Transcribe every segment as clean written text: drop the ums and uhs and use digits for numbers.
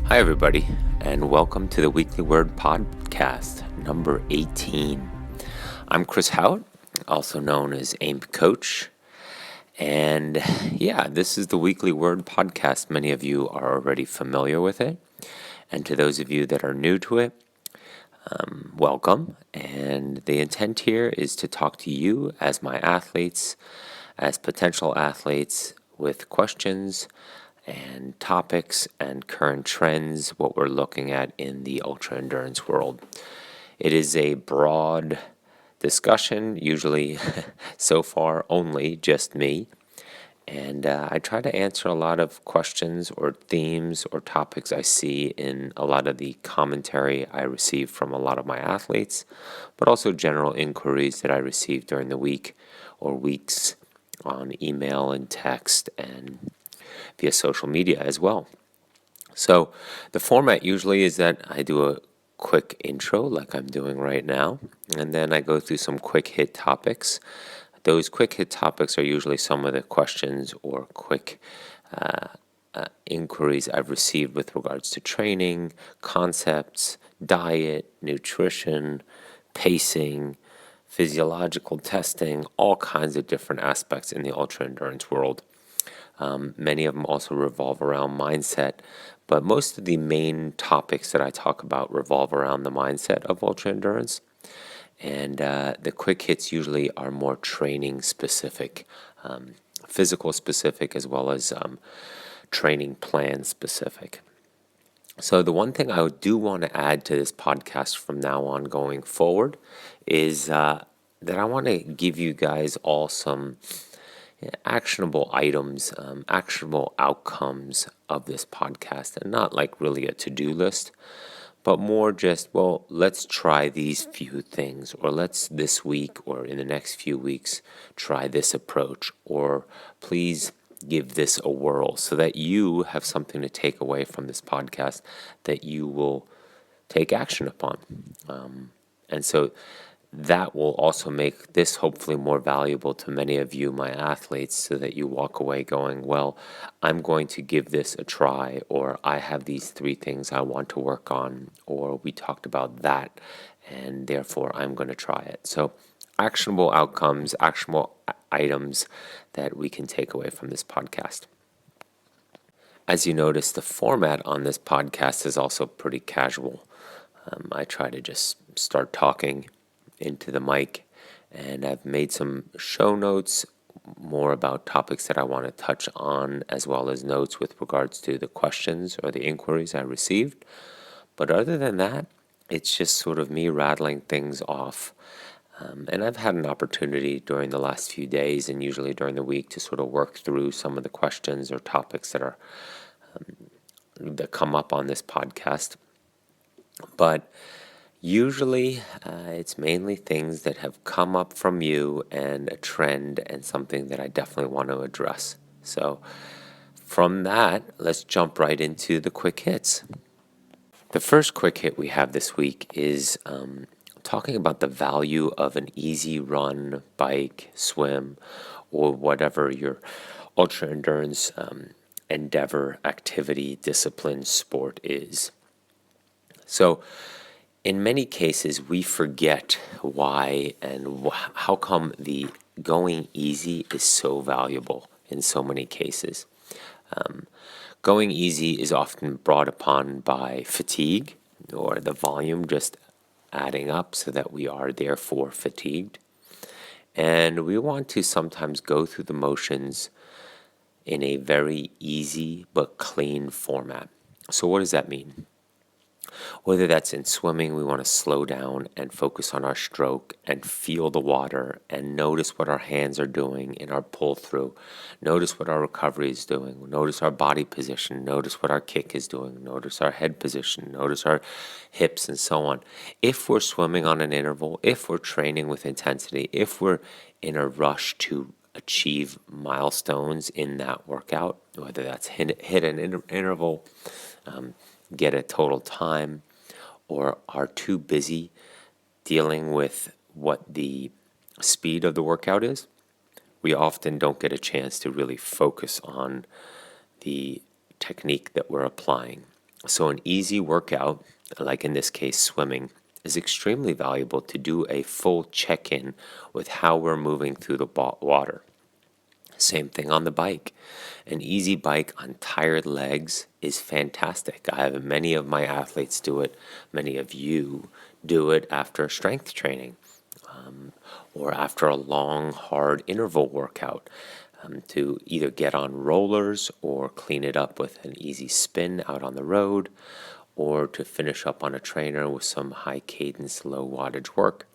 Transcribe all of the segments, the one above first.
Hi, everybody, and welcome to the Weekly Word Podcast, number 18. I'm Chris Hauth, also known as AIMP Coach, and this is the Weekly Word Podcast. Many of you are already familiar with it, and to those of you that are new to it, welcome. And the intent here is to talk to you as my athletes, as potential athletes, with questions and topics and current trends, what we're looking at in the ultra endurance world. It is a broad discussion, usually so far only just me, and I try to answer a lot of questions or themes or topics I see in a lot of the commentary I receive from a lot of my athletes, but also general inquiries that I receive during the week or weeks on email and text and via social media as well. So the format usually is that I do a quick intro like I'm doing right now, and then I go through some quick hit topics. Those quick hit topics are usually some of the questions or quick inquiries I've received with regards to training, concepts, diet, nutrition, pacing, physiological testing, all kinds of different aspects in the ultra endurance world. Many of them also revolve around mindset, but most of the main topics that I talk about revolve around the mindset of ultra endurance. And the quick hits usually are more training specific, physical specific, as well as training plan specific. So the one thing I do want to add to this podcast from now on going forward is that I want to give you guys all some actionable items, actionable outcomes of this podcast, and not like really a to-do list, but more just, well, let's try these few things, or let's this week or in the next few weeks try this approach, or please give this a whirl, so that you have something to take away from this podcast that you will take action upon. And so that will also make this hopefully more valuable to many of you, my athletes, so that you walk away going, well, I'm going to give this a try, or I have these 3 things I want to work on, or we talked about that, and therefore I'm going to try it. So actionable outcomes, actionable items that we can take away from this podcast. As you notice, the format on this podcast is also pretty casual. I try to just start talking into the mic, and I've made some show notes more about topics that I want to touch on, as well as notes with regards to the questions or the inquiries I received. But other than that, it's just sort of me rattling things off. And I've had an opportunity during the last few days and usually during the week to sort of work through some of the questions or topics that come up on this podcast. But usually, it's mainly things that have come up from you and a trend and something that I definitely want to address. So from that, let's jump right into the quick hits. The first quick hit we have this week is talking about the value of an easy run, bike, swim, or whatever your ultra endurance endeavor, activity, discipline, sport is. So in many cases, we forget why and how come the going easy is so valuable in so many cases. Going easy is often brought upon by fatigue or the volume just adding up so that we are therefore fatigued. And we want to sometimes go through the motions in a very easy but clean format. So what does that mean? Whether that's in swimming, we want to slow down and focus on our stroke and feel the water and notice what our hands are doing in our pull through. Notice what our recovery is doing. Notice our body position. Notice what our kick is doing. Notice our head position. Notice our hips and so on. If we're swimming on an interval, if we're training with intensity, if we're in a rush to achieve milestones in that workout, whether that's hit an interval, get a total time, or are too busy dealing with what the speed of the workout is, we often don't get a chance to really focus on the technique that we're applying. So an easy workout, like in this case swimming, is extremely valuable to do a full check-in with how we're moving through the water. Same thing on the bike. An easy bike on tired legs is fantastic. I have many of my athletes do it. Many of you do it after strength training, or after a long, hard interval workout, to either get on rollers or clean it up with an easy spin out on the road, or to finish up on a trainer with some high cadence, low wattage work.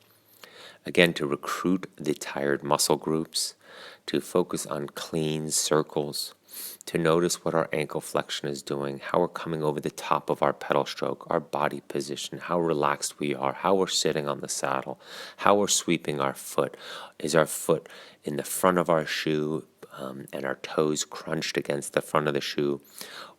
Again, to recruit the tired muscle groups, to focus on clean circles, to notice what our ankle flexion is doing, how we're coming over the top of our pedal stroke, our body position, how relaxed we are, how we're sitting on the saddle, how we're sweeping our foot. Is our foot in the front of our shoe and our toes crunched against the front of the shoe?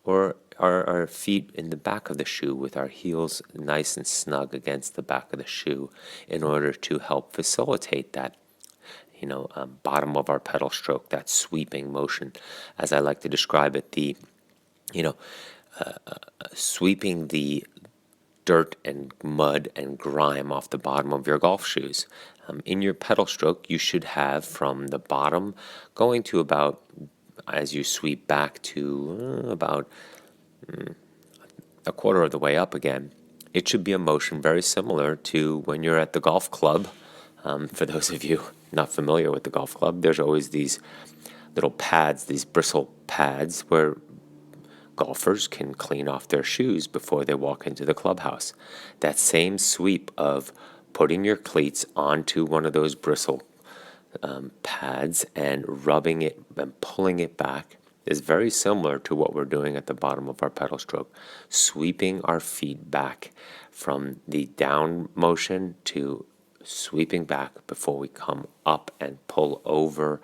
Or are our feet in the back of the shoe with our heels nice and snug against the back of the shoe in order to help facilitate that bottom of our pedal stroke, that sweeping motion, as I like to describe it, sweeping the dirt and mud and grime off the bottom of your golf shoes. In your pedal stroke, you should have from the bottom going to about, as you sweep back to about a quarter of the way up again, it should be a motion very similar to when you're at the golf club. For those of you not familiar with the golf club, there's always these little pads, these bristle pads, where golfers can clean off their shoes before they walk into the clubhouse. That same sweep of putting your cleats onto one of those bristle pads and rubbing it and pulling it back is very similar to what we're doing at the bottom of our pedal stroke, sweeping our feet back from the down motion to sweeping back before we come up and pull over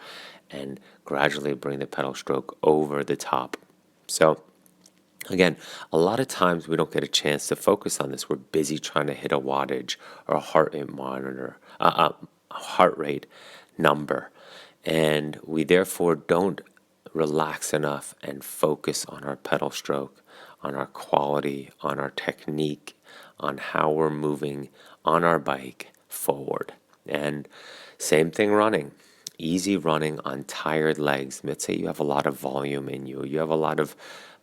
and gradually bring the pedal stroke over the top. So again, a lot of times we don't get a chance to focus on this. We're busy trying to hit a wattage or a heart rate monitor, heart rate number, and we therefore don't relax enough and focus on our pedal stroke, on our quality, on our technique, on how we're moving on our bike forward. And same thing running. Easy running on tired legs. Let's say you have a lot of volume in you. You have a lot of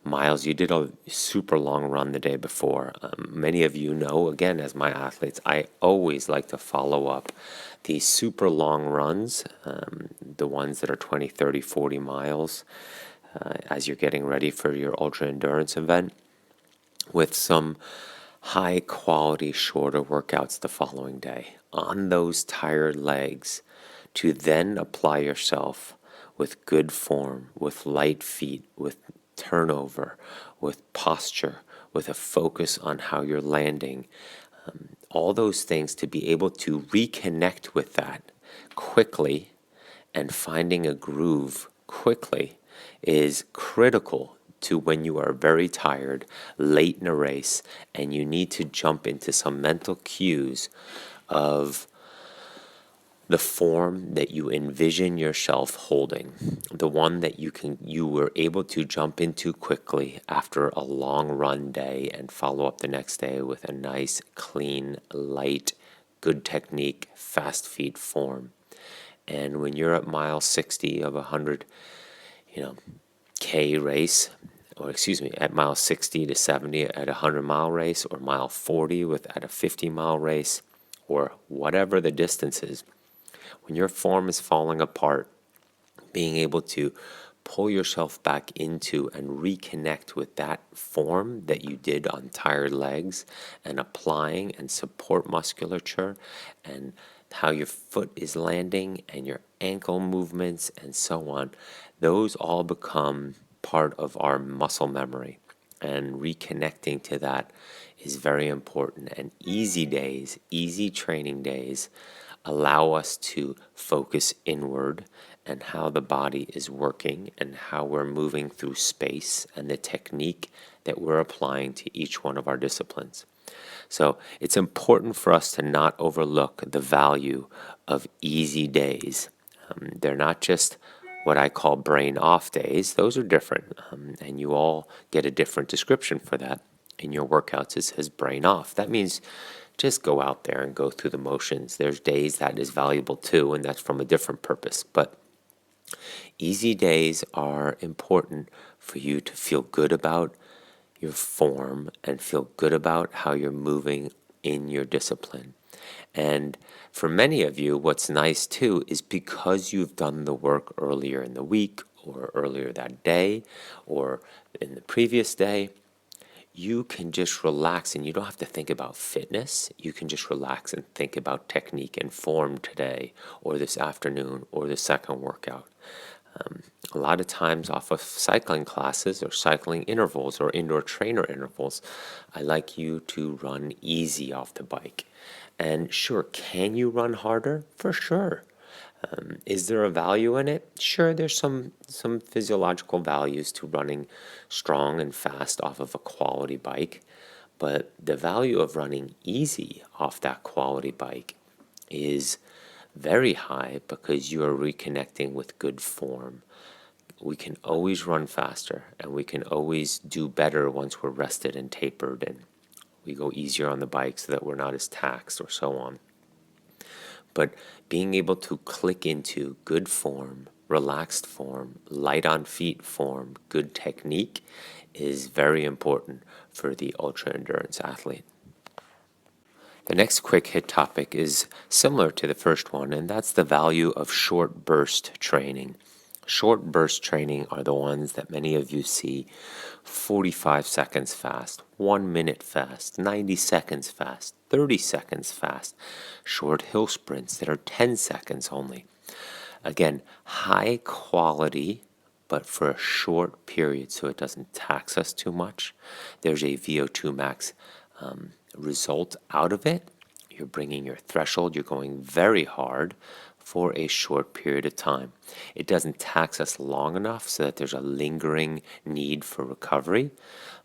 miles. You did a super long run the day before. Many of you know, again, as my athletes, I always like to follow up these super long runs, the ones that are 20, 30, 40 miles, as you're getting ready for your ultra endurance event, with some high quality, shorter workouts the following day on those tired legs, to then apply yourself with good form, with light feet, with turnover, with posture, with a focus on how you're landing, all those things, to be able to reconnect with that quickly and finding a groove quickly is critical to when you are very tired, late in a race, and you need to jump into some mental cues of the form that you envision yourself holding, the one that you were able to jump into quickly after a long run day and follow up the next day with a nice, clean, light, good technique, fast feet form. And when you're at mile 60 of 100, K race, or at mile 60 to 70 at a 100-mile race, or mile 40 at a 50-mile race, or whatever the distance is, when your form is falling apart, being able to pull yourself back into and reconnect with that form that you did on tired legs, and applying and support musculature and how your foot is landing and your ankle movements and so on, those all become part of our muscle memory. And reconnecting to that is very important. And easy days, easy training days, allow us to focus inward and how the body is working and how we're moving through space and the technique that we're applying to each one of our disciplines. So it's important for us to not overlook the value of easy days. They're not just what I call brain off days. Those are different, and you all get a different description for that. in your workouts, it says brain off. That means just go out there and go through the motions. There's days that is valuable too, and that's from a different purpose. But easy days are important for you to feel good about your form and feel good about how you're moving in your discipline. And for many of you, what's nice too is because you've done the work earlier in the week or earlier that day or in the previous day, you can just relax and you don't have to think about fitness. You can just relax and think about technique and form today or this afternoon or the second workout. A lot of times off of cycling classes or cycling intervals or indoor trainer intervals, I like you to run easy off the bike. And sure, can you run harder? For sure. Is there a value in it? Sure, there's some physiological values to running strong and fast off of a quality bike, but the value of running easy off that quality bike is very high because you are reconnecting with good form. We can always run faster and we can always do better once we're rested and tapered and we go easier on the bike so that we're not as taxed or so on. But being able to click into good form, relaxed form, light on feet form, good technique is very important for the ultra endurance athlete. The next quick hit topic is similar to the first one, and that's the value of short burst training. Short burst training are the ones that many of you see 45 seconds fast, 1 minute fast, 90 seconds fast, 30 seconds fast, short hill sprints that are 10 seconds only. Again, high quality, but for a short period so it doesn't tax us too much. There's a VO2 max result out of it. You're bringing your threshold, you're going very hard for a short period of time. It doesn't tax us long enough so that there's a lingering need for recovery,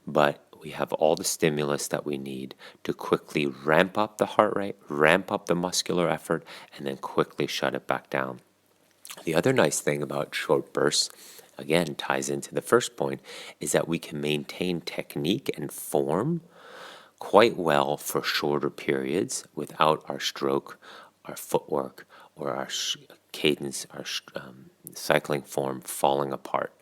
but we have all the stimulus that we need to quickly ramp up the heart rate, ramp up the muscular effort, and then quickly shut it back down. The other nice thing about short bursts, again, ties into the first point, is that we can maintain technique and form quite well for shorter periods without our stroke, our footwork, or our cadence, our cycling form falling apart.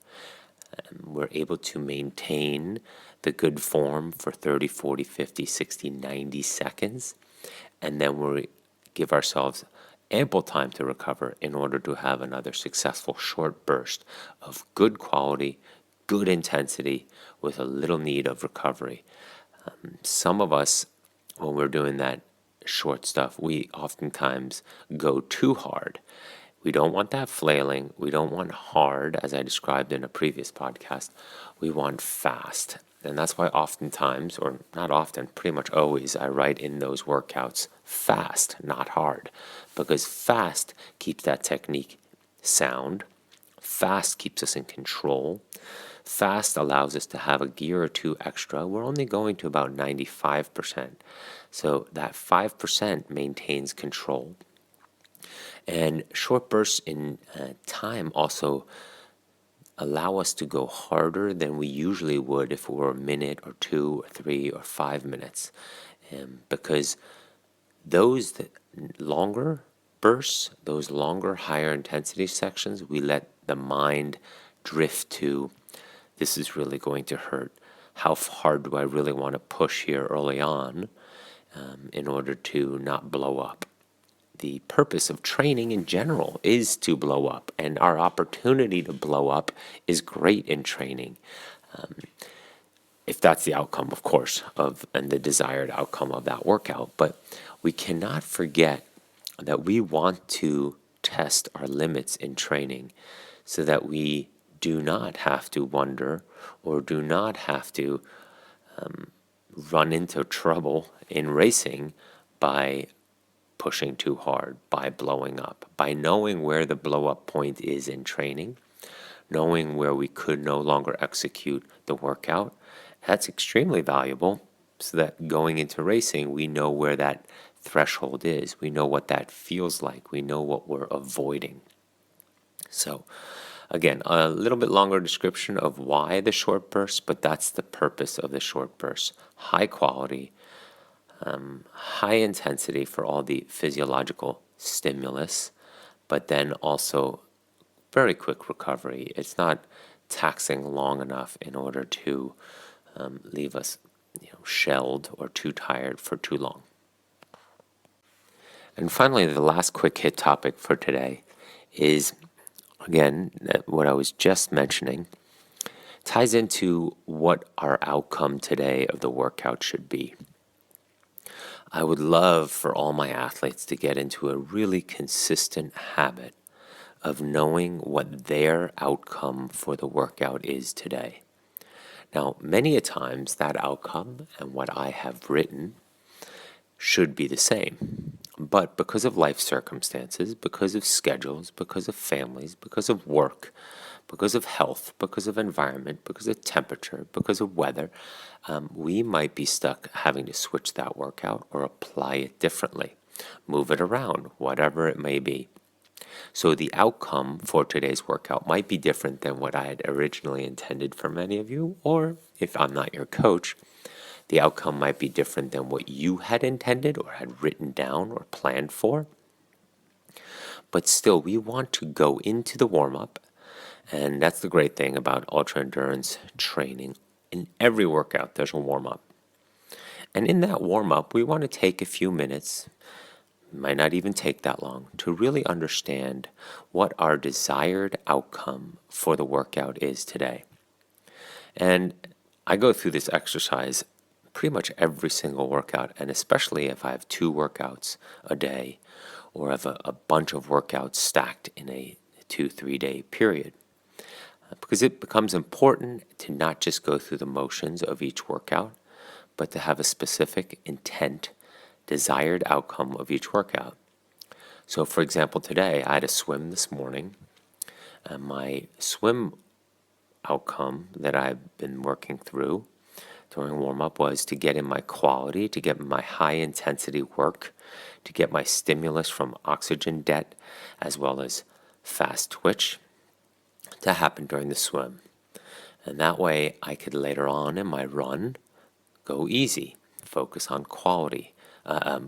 We're able to maintain the good form for 30, 40, 50, 60, 90 seconds, and then we give ourselves ample time to recover in order to have another successful short burst of good quality, good intensity with a little need of recovery. Some of us, when we're doing that short stuff, we oftentimes go too hard. We don't want that flailing. We don't want hard, as I described in a previous podcast. We want fast. And that's why oftentimes, or not often, pretty much always, I write in those workouts fast, not hard. Because fast keeps that technique sound. Fast keeps us in control. Fast allows us to have a gear or two extra. We're only going to about 95%. So that 5% maintains control. And short bursts in time also allow us to go harder than we usually would if it were a minute or 2 or 3 or 5 minutes. Because those longer bursts, those longer, higher intensity sections, we let the mind drift to, this is really going to hurt. How hard do I really want to push here early on in order to not blow up? The purpose of training in general is to blow up, and our opportunity to blow up is great in training. If that's the outcome, of course, and the desired outcome of that workout. But we cannot forget that we want to test our limits in training so that we do not have to wonder or do not have to run into trouble in racing by pushing too hard, by blowing up, by knowing where the blow up point is in training, knowing where we could no longer execute the workout. That's extremely valuable so that going into racing, we know where that threshold is. We know what that feels like. We know what we're avoiding. So Again, a little bit longer description of why the short bursts, but that's the purpose of the short bursts. High quality, high intensity for all the physiological stimulus, but then also very quick recovery. It's not taxing long enough in order to leave us shelled or too tired for too long. And finally, the last quick hit topic for today is, again, what I was just mentioning, ties into what our outcome today of the workout should be. I would love for all my athletes to get into a really consistent habit of knowing what their outcome for the workout is today. Now, many a times that outcome and what I have written should be the same. But because of life circumstances, because of schedules, because of families, because of work, because of health, because of environment, because of temperature, because of weather, we might be stuck having to switch that workout or apply it differently, move it around, whatever it may be. So the outcome for today's workout might be different than what I had originally intended for many of you, or if I'm not your coach, the outcome might be different than what you had intended or had written down or planned for. But still, we want to go into the warm-up, and that's the great thing about ultra-endurance training. In every workout, there's a warm-up. And in that warm-up, we want to take a few minutes, might not even take that long, to really understand what our desired outcome for the workout is today. And I go through this exercise pretty much every single workout, and especially if I have 2 workouts a day or have a bunch of workouts stacked in a 2-3 day period. Because it becomes important to not just go through the motions of each workout, but to have a specific intent, desired outcome of each workout. So for example, today I had a swim this morning, and my swim outcome that I've been working through during warm-up was to get in my quality, to get my high-intensity work, to get my stimulus from oxygen debt, as well as fast twitch, to happen during the swim. And that way I could later on in my run go easy, focus on quality,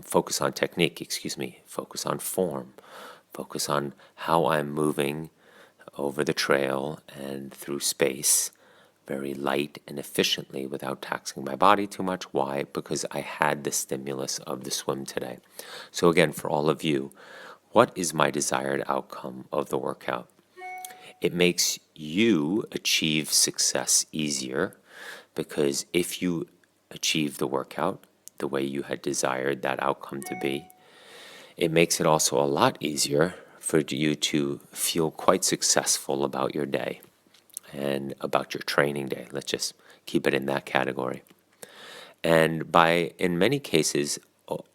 focus on technique, focus on form, focus on how I'm moving over the trail and through space very light and efficiently without taxing my body too much. Why? Because I had the stimulus of the swim today. So again, for all of you, what is my desired outcome of the workout? It makes you achieve success easier, because if you achieve the workout the way you had desired that outcome to be, it makes it also a lot easier for you to feel quite successful about your day and about your training day. Let's just keep it in that category. And by, in many cases,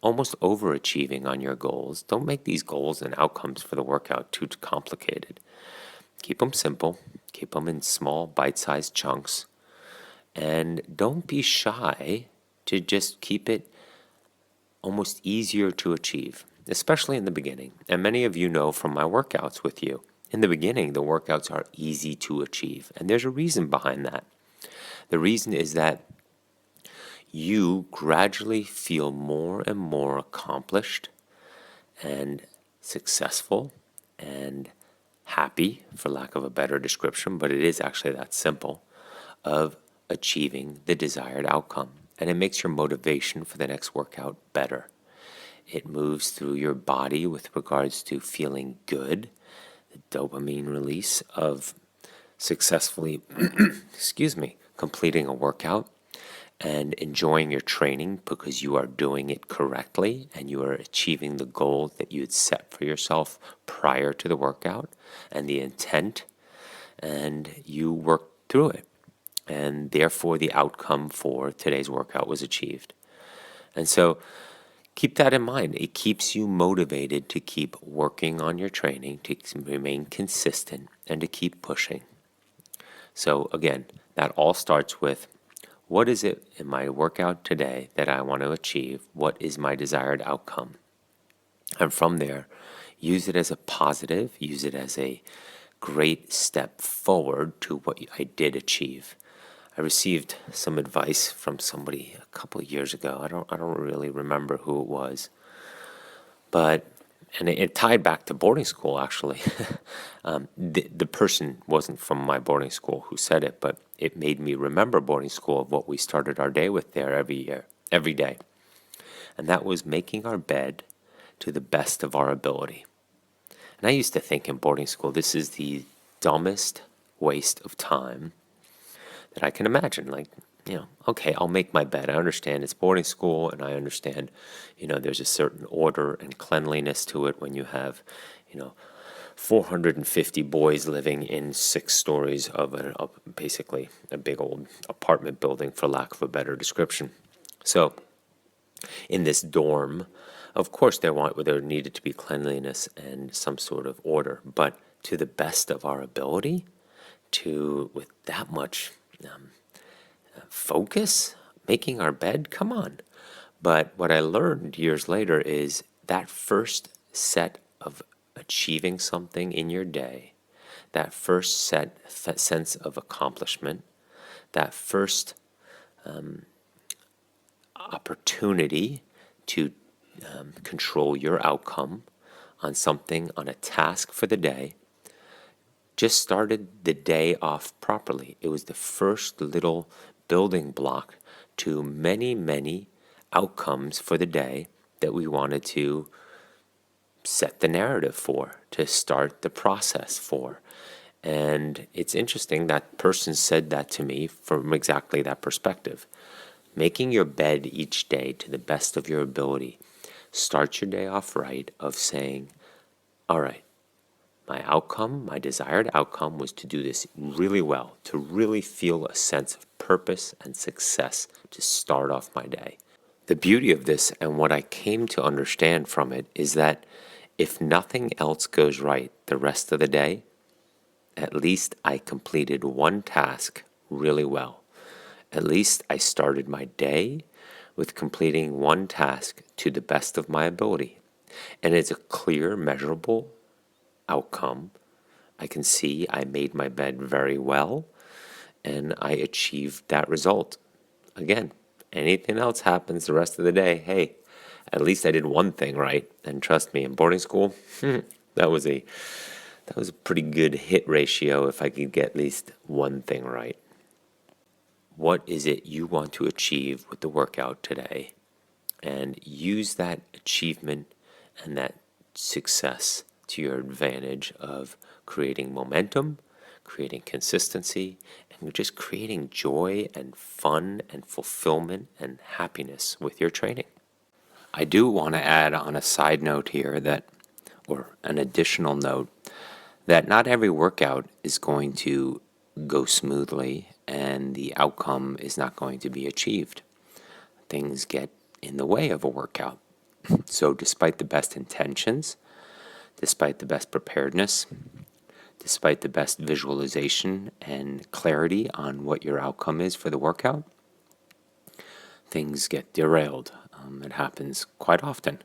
almost overachieving on your goals. Don't make these goals and outcomes for the workout too complicated. Keep them simple. Keep them in small, bite-sized chunks. And don't be shy to just keep it almost easier to achieve, especially in the beginning. And many of you know from my workouts with you, in the beginning, the workouts are easy to achieve. And there's a reason behind that. The reason is that you gradually feel more and more accomplished and successful and happy, for lack of a better description, but it is actually that simple, of achieving the desired outcome. And it makes your motivation for the next workout better. It moves through your body with regards to feeling good, the dopamine release of successfully, completing a workout and enjoying your training because you are doing it correctly and you are achieving the goal that you had set for yourself prior to the workout and the intent, and you worked through it. And therefore, the outcome for today's workout was achieved. And so keep that in mind. It keeps you motivated to keep working on your training, to remain consistent, and to keep pushing. So again, that all starts with, what is it in my workout today that I want to achieve? What is my desired outcome? And from there, use it as a positive, use it as a great step forward to what I did achieve. I received some advice from somebody a couple of years ago. I don't really remember who it was, but it tied back to boarding school, actually. The person wasn't from my boarding school who said it, but it made me remember boarding school, of what we started our day with there every day. And that was making our bed to the best of our ability. And I used to think in boarding school, this is the dumbest waste of time that I can imagine. Like, okay, I'll make my bed. I understand it's boarding school, and I understand, there's a certain order and cleanliness to it when you have, 450 boys living in 6 stories of basically a big old apartment building, for lack of a better description. So in this dorm, of course there needed to be cleanliness and some sort of order, but to the best of our ability, with that much focus, making our bed, come on. But what I learned years later is that first set of achieving something in your day, that first sense of accomplishment, that first opportunity to control your outcome on something, on a task for the day, just started the day off properly. It was the first little building block to many, many outcomes for the day that we wanted to set the narrative for, to start the process for. And it's interesting that person said that to me from exactly that perspective. Making your bed each day to the best of your ability. Start your day off right, of saying, all right, my desired outcome was to do this really well, to really feel a sense of purpose and success to start off my day. The beauty of this, and what I came to understand from it, is that if nothing else goes right the rest of the day, at least I completed one task really well. At least I started my day with completing one task to the best of my ability. And it's a clear, measurable outcome. I can see I made my bed very well, and I achieved that result. Again, anything else happens the rest of the day, hey, at least I did one thing right. And trust me, in boarding school, that was a pretty good hit ratio if I could get at least one thing right. What is it you want to achieve with the workout today? And use that achievement and that success to your advantage of creating momentum, creating consistency, and just creating joy and fun and fulfillment and happiness with your training. I do want to add on a side note here or an additional note, that not every workout is going to go smoothly and the outcome is not going to be achieved. Things get in the way of a workout. So despite the best intentions, despite the best preparedness, despite the best visualization and clarity on what your outcome is for the workout, things get derailed. It happens quite often.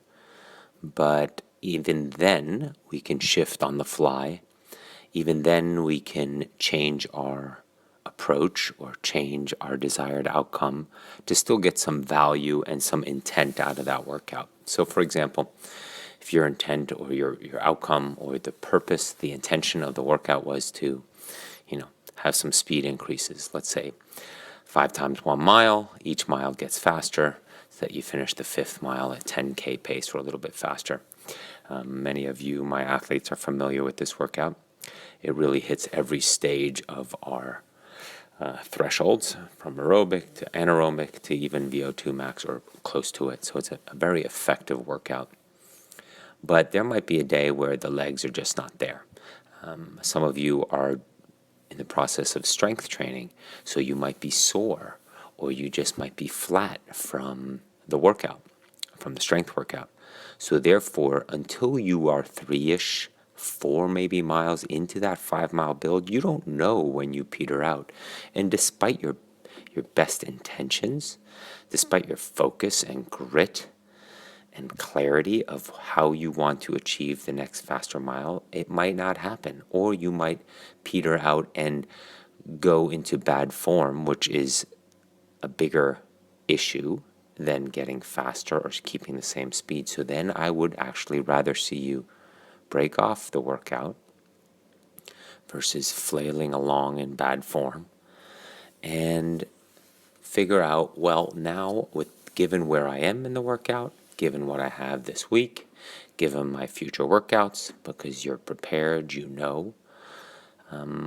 But even then, we can shift on the fly. Even then, we can change our approach or change our desired outcome to still get some value and some intent out of that workout. So, for example, if your intent or your outcome or the purpose, the intention of the workout was to, have some speed increases, let's say 5 times 1 mile, each mile gets faster, so that you finish the 5th mile at 10K pace or a little bit faster. Many of you, my athletes, are familiar with this workout. It really hits every stage of our thresholds, from aerobic to anaerobic to even VO2 max or close to it. So it's a very effective workout. But there might be a day where the legs are just not there. Some of you are in the process of strength training, so you might be sore, or you just might be flat from the workout, from the strength workout. So therefore, until you are 3-ish, 4 maybe miles into that 5-mile build, you don't know when you peter out. And despite your best intentions, despite your focus and grit and clarity of how you want to achieve the next faster mile, it might not happen. Or you might peter out and go into bad form, which is a bigger issue than getting faster or keeping the same speed. So then I would actually rather see you break off the workout versus flailing along in bad form and figure out, well, now given where I am in the workout, given what I have this week, given my future workouts, because you're prepared,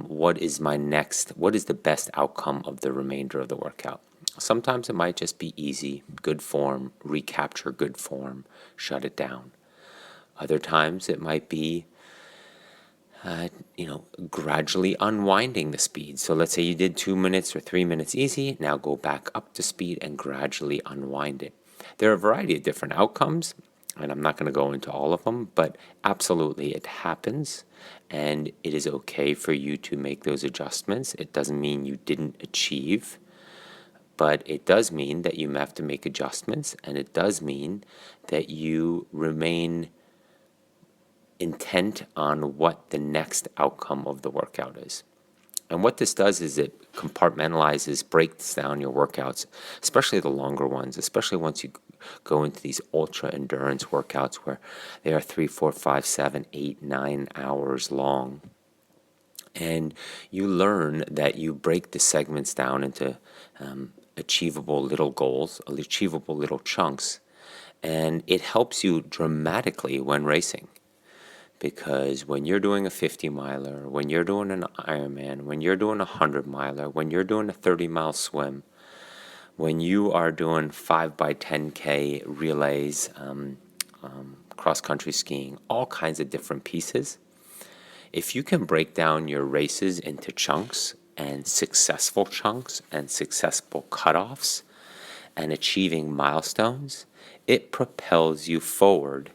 what is the best outcome of the remainder of the workout. Sometimes it might just be easy, good form, recapture good form, shut it down. Other times it might be gradually unwinding the speed. So let's say you did 2 minutes or 3 minutes easy, now go back up to speed and gradually unwind it. There are a variety of different outcomes, and I'm not going to go into all of them, but absolutely it happens, and it is okay for you to make those adjustments. It doesn't mean you didn't achieve, but it does mean that you have to make adjustments, and it does mean that you remain intent on what the next outcome of the workout is. And what this does is it compartmentalizes, breaks down your workouts, especially the longer ones, especially once you go into these ultra endurance workouts where they are 3, 4, 5, 7, 8, 9 hours long. And you learn that you break the segments down into achievable little goals, achievable little chunks, and it helps you dramatically when racing. Because when you're doing a 50-miler, when you're doing an Ironman, when you're doing a 100-miler, when you're doing a 30-mile swim, when you are doing 5x10K relays, cross-country skiing, all kinds of different pieces, if you can break down your races into chunks and successful cutoffs and achieving milestones, it propels you forward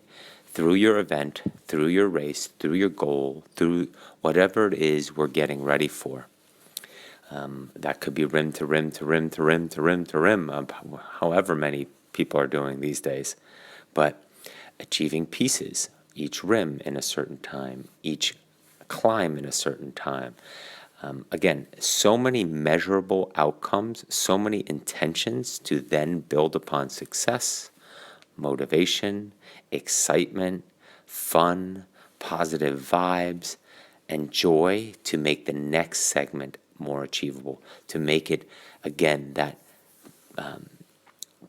through your event, through your race, through your goal, through whatever it is we're getting ready for. That could be rim to rim to rim to rim to rim to rim, however many people are doing these days. But achieving pieces, each rim in a certain time, each climb in a certain time. Again, so many measurable outcomes, so many intentions to then build upon success, motivation, excitement, fun, positive vibes, and joy to make the next segment more achievable, to make it, again, that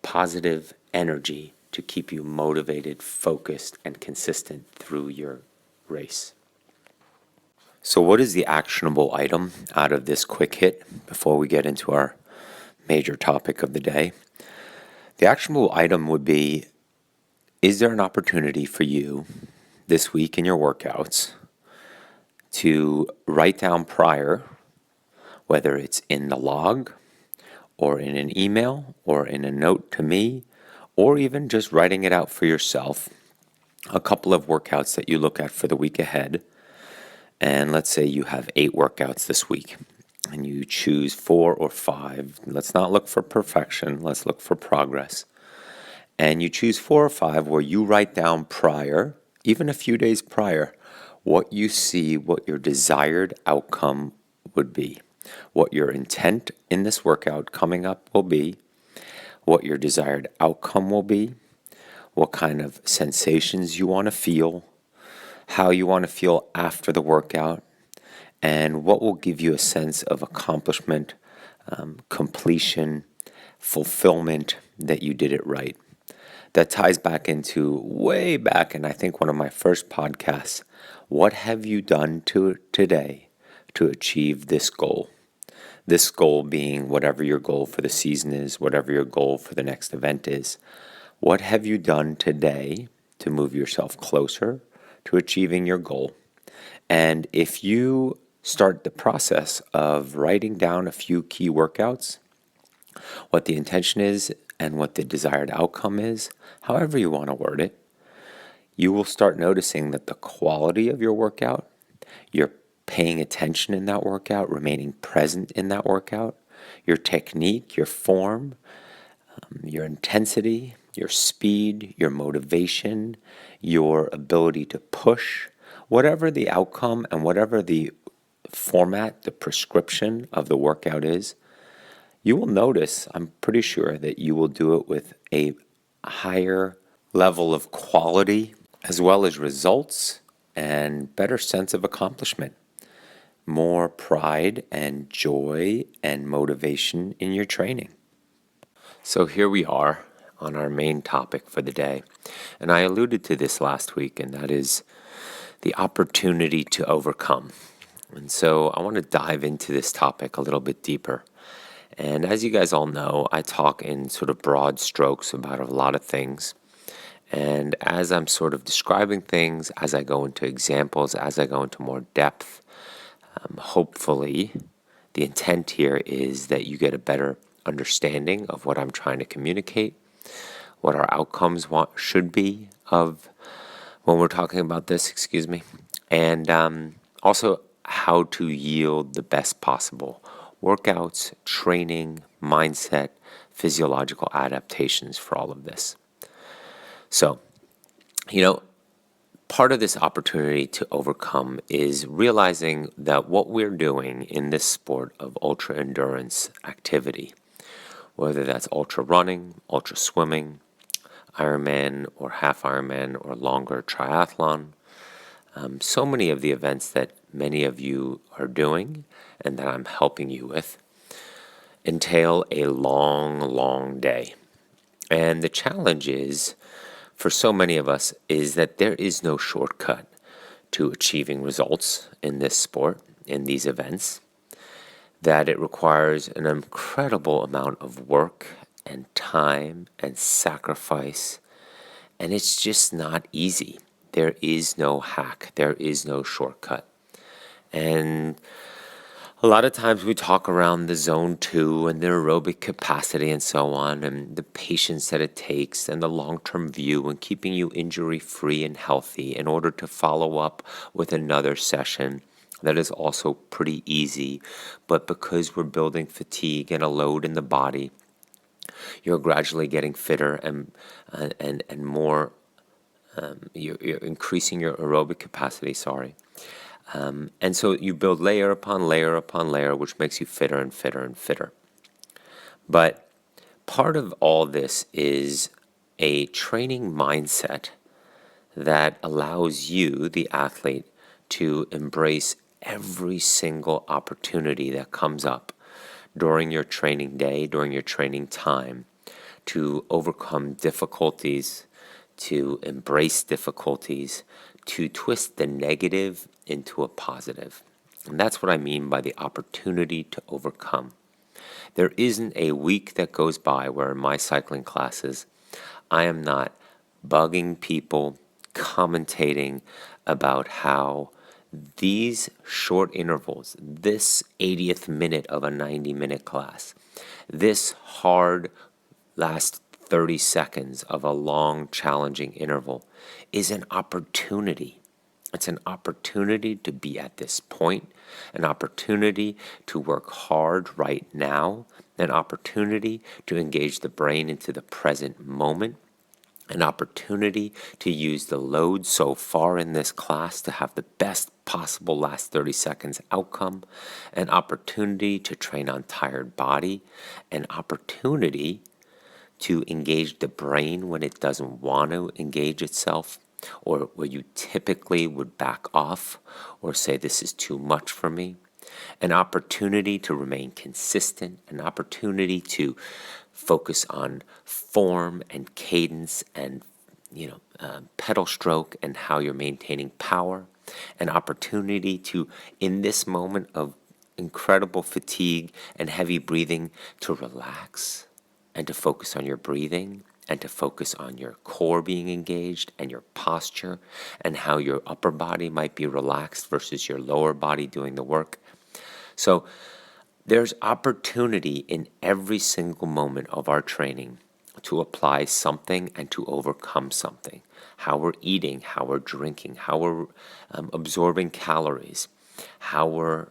positive energy to keep you motivated, focused, and consistent through your race. So what is the actionable item out of this quick hit before we get into our major topic of the day? The actionable item would be, is there an opportunity for you this week in your workouts to write down prior, whether it's in the log or in an email or in a note to me, or even just writing it out for yourself, a couple of workouts that you look at for the week ahead. And let's say you have 8 workouts this week and you choose 4 or 5. Let's not look for perfection. Let's look for progress. And you choose 4 or 5 where you write down prior, even a few days prior, what you see, what your desired outcome would be, what your intent in this workout coming up will be, what your desired outcome will be, what kind of sensations you want to feel, how you want to feel after the workout, and what will give you a sense of accomplishment, completion, fulfillment that you did it right. That ties back into way back in, I think, one of my first podcasts. What have you done today to achieve this goal? This goal being whatever your goal for the season is, whatever your goal for the next event is. What have you done today to move yourself closer to achieving your goal? And if you start the process of writing down a few key workouts, what the intention is and what the desired outcome is, however you want to word it, you will start noticing that the quality of your workout, you're paying attention in that workout, remaining present in that workout, your technique, your form, your intensity, your speed, your motivation, your ability to push, whatever the outcome and whatever the format, the prescription of the workout is, you will notice, I'm pretty sure, that you will do it with a higher level of quality as well as results and better sense of accomplishment, more pride and joy and motivation in your training. So here we are on our main topic for the day. And I alluded to this last week, and that is the opportunity to overcome. And so I want to dive into this topic a little bit deeper. And as you guys all know, I talk in sort of broad strokes about a lot of things. And as I'm sort of describing things, as I go into examples, as I go into more depth, hopefully the intent here is that you get a better understanding of what I'm trying to communicate, what our outcomes should be of when we're talking about this, and also how to yield the best possible workouts, training, mindset, physiological adaptations for all of this. So, part of this opportunity to overcome is realizing that what we're doing in this sport of ultra endurance activity, whether that's ultra running, ultra swimming, Ironman or half Ironman or longer triathlon, so many of the events that many of you are doing and that I'm helping you with entail a long, long day. And the challenge is, for so many of us, is that there is no shortcut to achieving results in this sport, in these events, that it requires an incredible amount of work and time and sacrifice, and it's just not easy. There is no hack. There is no shortcut. And a lot of times we talk around the zone 2 and the aerobic capacity and so on, and the patience that it takes and the long-term view and keeping you injury-free and healthy in order to follow up with another session that is also pretty easy. But because we're building fatigue and a load in the body, you're gradually getting fitter and more. You're increasing your aerobic capacity, and so you build layer upon layer upon layer, which makes you fitter and fitter and fitter. But part of all this is a training mindset that allows you, the athlete, to embrace every single opportunity that comes up during your training day, during your training time, to overcome difficulties, to embrace difficulties, to twist the negative into a positive. And that's what I mean by the opportunity to overcome. There isn't a week that goes by where in my cycling classes I am not bugging people, commentating about how these short intervals, this 80th minute of a 90-minute class, this hard last 30 seconds of a long, challenging interval is an opportunity. It's an opportunity to be at this point, an opportunity to work hard right now, an opportunity to engage the brain into the present moment, an opportunity to use the load so far in this class to have the best possible last 30 seconds outcome, an opportunity to train on tired body, an opportunity to engage the brain when it doesn't want to engage itself, or where you typically would back off or say this is too much for me, an opportunity to remain consistent, an opportunity to focus on form and cadence and pedal stroke and how you're maintaining power, an opportunity to, in this moment of incredible fatigue and heavy breathing, to relax and to focus on your breathing and to focus on your core being engaged and your posture and how your upper body might be relaxed versus your lower body doing the work. So there's opportunity in every single moment of our training to apply something and to overcome something. How we're eating, how we're drinking, how we're absorbing calories, how we're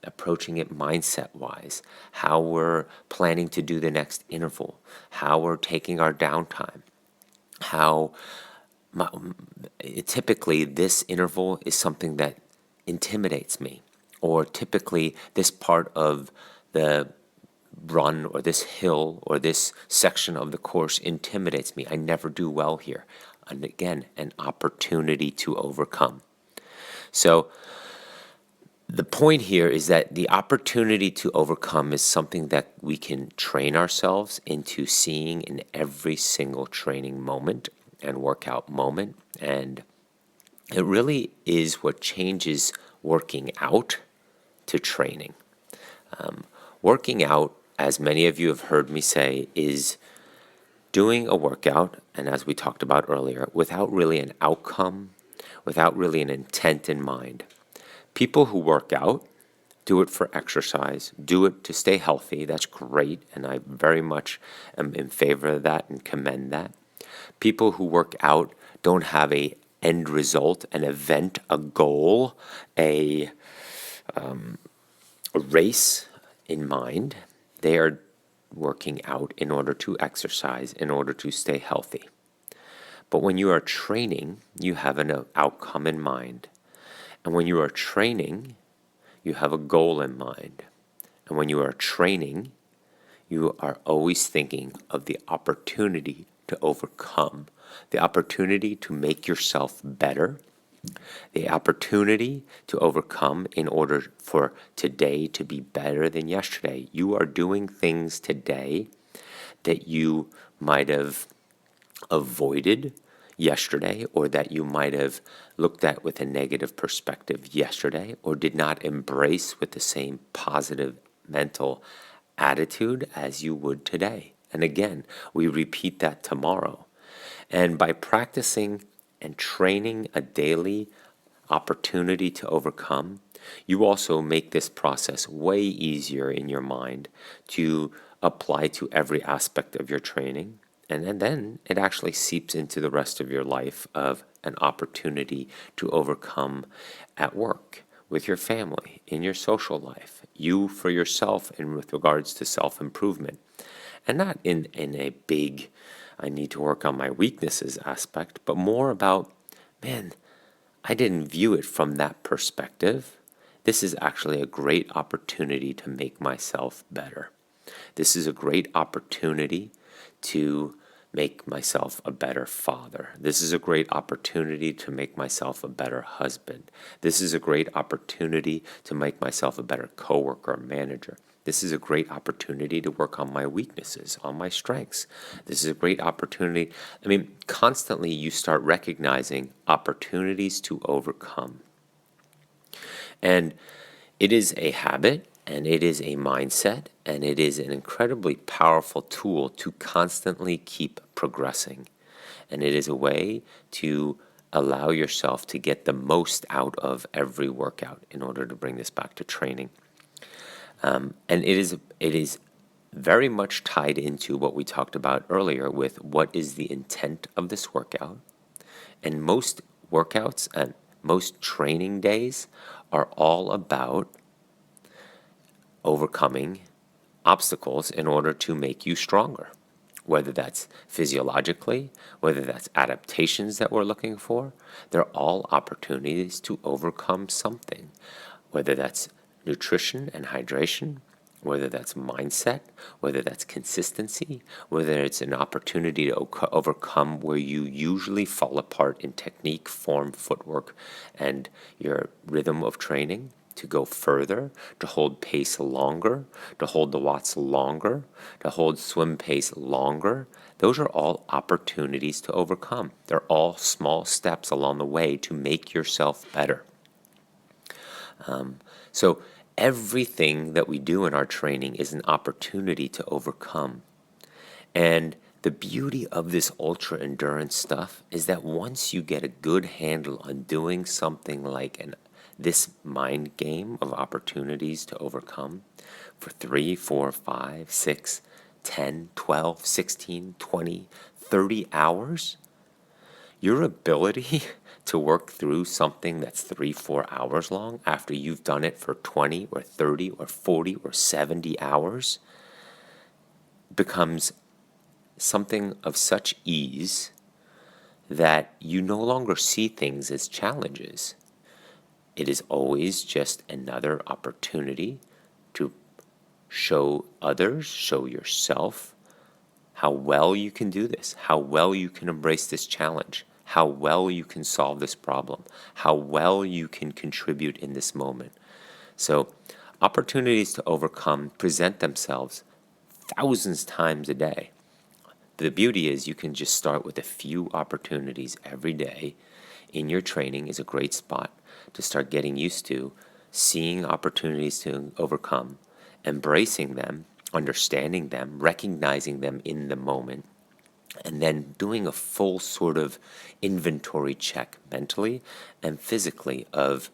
approaching it mindset-wise, how we're planning to do the next interval, how we're taking our downtime. how my, typically this interval is something that intimidates me, or typically this part of the run or this hill or this section of the course intimidates me. I never do well here. And again, an opportunity to overcome. So the point here is that the opportunity to overcome is something that we can train ourselves into seeing in every single training moment and workout moment. And it really is what changes working out to training. Working out, as many of you have heard me say, is doing a workout, and as we talked about earlier, without really an outcome, without really an intent in mind. People who work out do it for exercise, do it to stay healthy. That's great, and I very much am in favor of that and commend that. People who work out don't have a end result, an event, a goal, a race in mind. They are working out in order to exercise, in order to stay healthy. But when you are training, you have an outcome in mind. And when you are training, you have a goal in mind. And when you are training, you are always thinking of the opportunity to overcome, the opportunity to make yourself better, the opportunity to overcome in order for today to be better than yesterday. You are doing things today that you might have avoided yesterday, or that you might have looked at with a negative perspective yesterday, or did not embrace with the same positive mental attitude as you would today. And again, we repeat that tomorrow. And by practicing and training a daily opportunity to overcome, you also make this process way easier in your mind to apply to every aspect of your training. And then it actually seeps into the rest of your life of an opportunity to overcome at work, with your family, in your social life, you for yourself, and with regards to self-improvement. And not in a big, I need to work on my weaknesses aspect, but more about, man, I didn't view it from that perspective. This is actually a great opportunity to make myself better. This is a great opportunity to make myself a better father. This is a great opportunity to make myself a better husband. This is a great opportunity to make myself a better coworker or manager. This is a great opportunity to work on my weaknesses, on my strengths. This is a great opportunity. Constantly you start recognizing opportunities to overcome. And it is a habit, and it is a mindset, and it is an incredibly powerful tool to constantly keep progressing. And it is a way to allow yourself to get the most out of every workout, in order to bring this back to training. And it is very much tied into what we talked about earlier with what is the intent of this workout. And most workouts and most training days are all about overcoming obstacles in order to make you stronger, whether that's physiologically, whether that's adaptations that we're looking for. They're all opportunities to overcome something, whether that's nutrition and hydration, whether that's mindset, whether that's consistency, whether it's an opportunity to overcome where you usually fall apart in technique, form, footwork, and your rhythm of training, to go further, to hold pace longer, to hold the watts longer, to hold swim pace longer. Those are all opportunities to overcome. They're all small steps along the way to make yourself better. So everything that we do in our training is an opportunity to overcome. And the beauty of this ultra endurance stuff is that once you get a good handle on doing something like this mind game of opportunities to overcome for 3, 4, 5, 6, 10, 12, 16, 20, 30 hours, your ability to work through something that's 3, 4 hours long after you've done it for 20 or 30 or 40 or 70 hours becomes something of such ease that you no longer see things as challenges. It is always just another opportunity to show others, show yourself how well you can do this, how well you can embrace this challenge, how well you can solve this problem, how well you can contribute in this moment. So, opportunities to overcome present themselves thousands times a day. The beauty is you can just start with a few opportunities every day. In your training is a great spot to start getting used to seeing opportunities to overcome, embracing them, understanding them, recognizing them in the moment, and then doing a full sort of inventory check mentally and physically of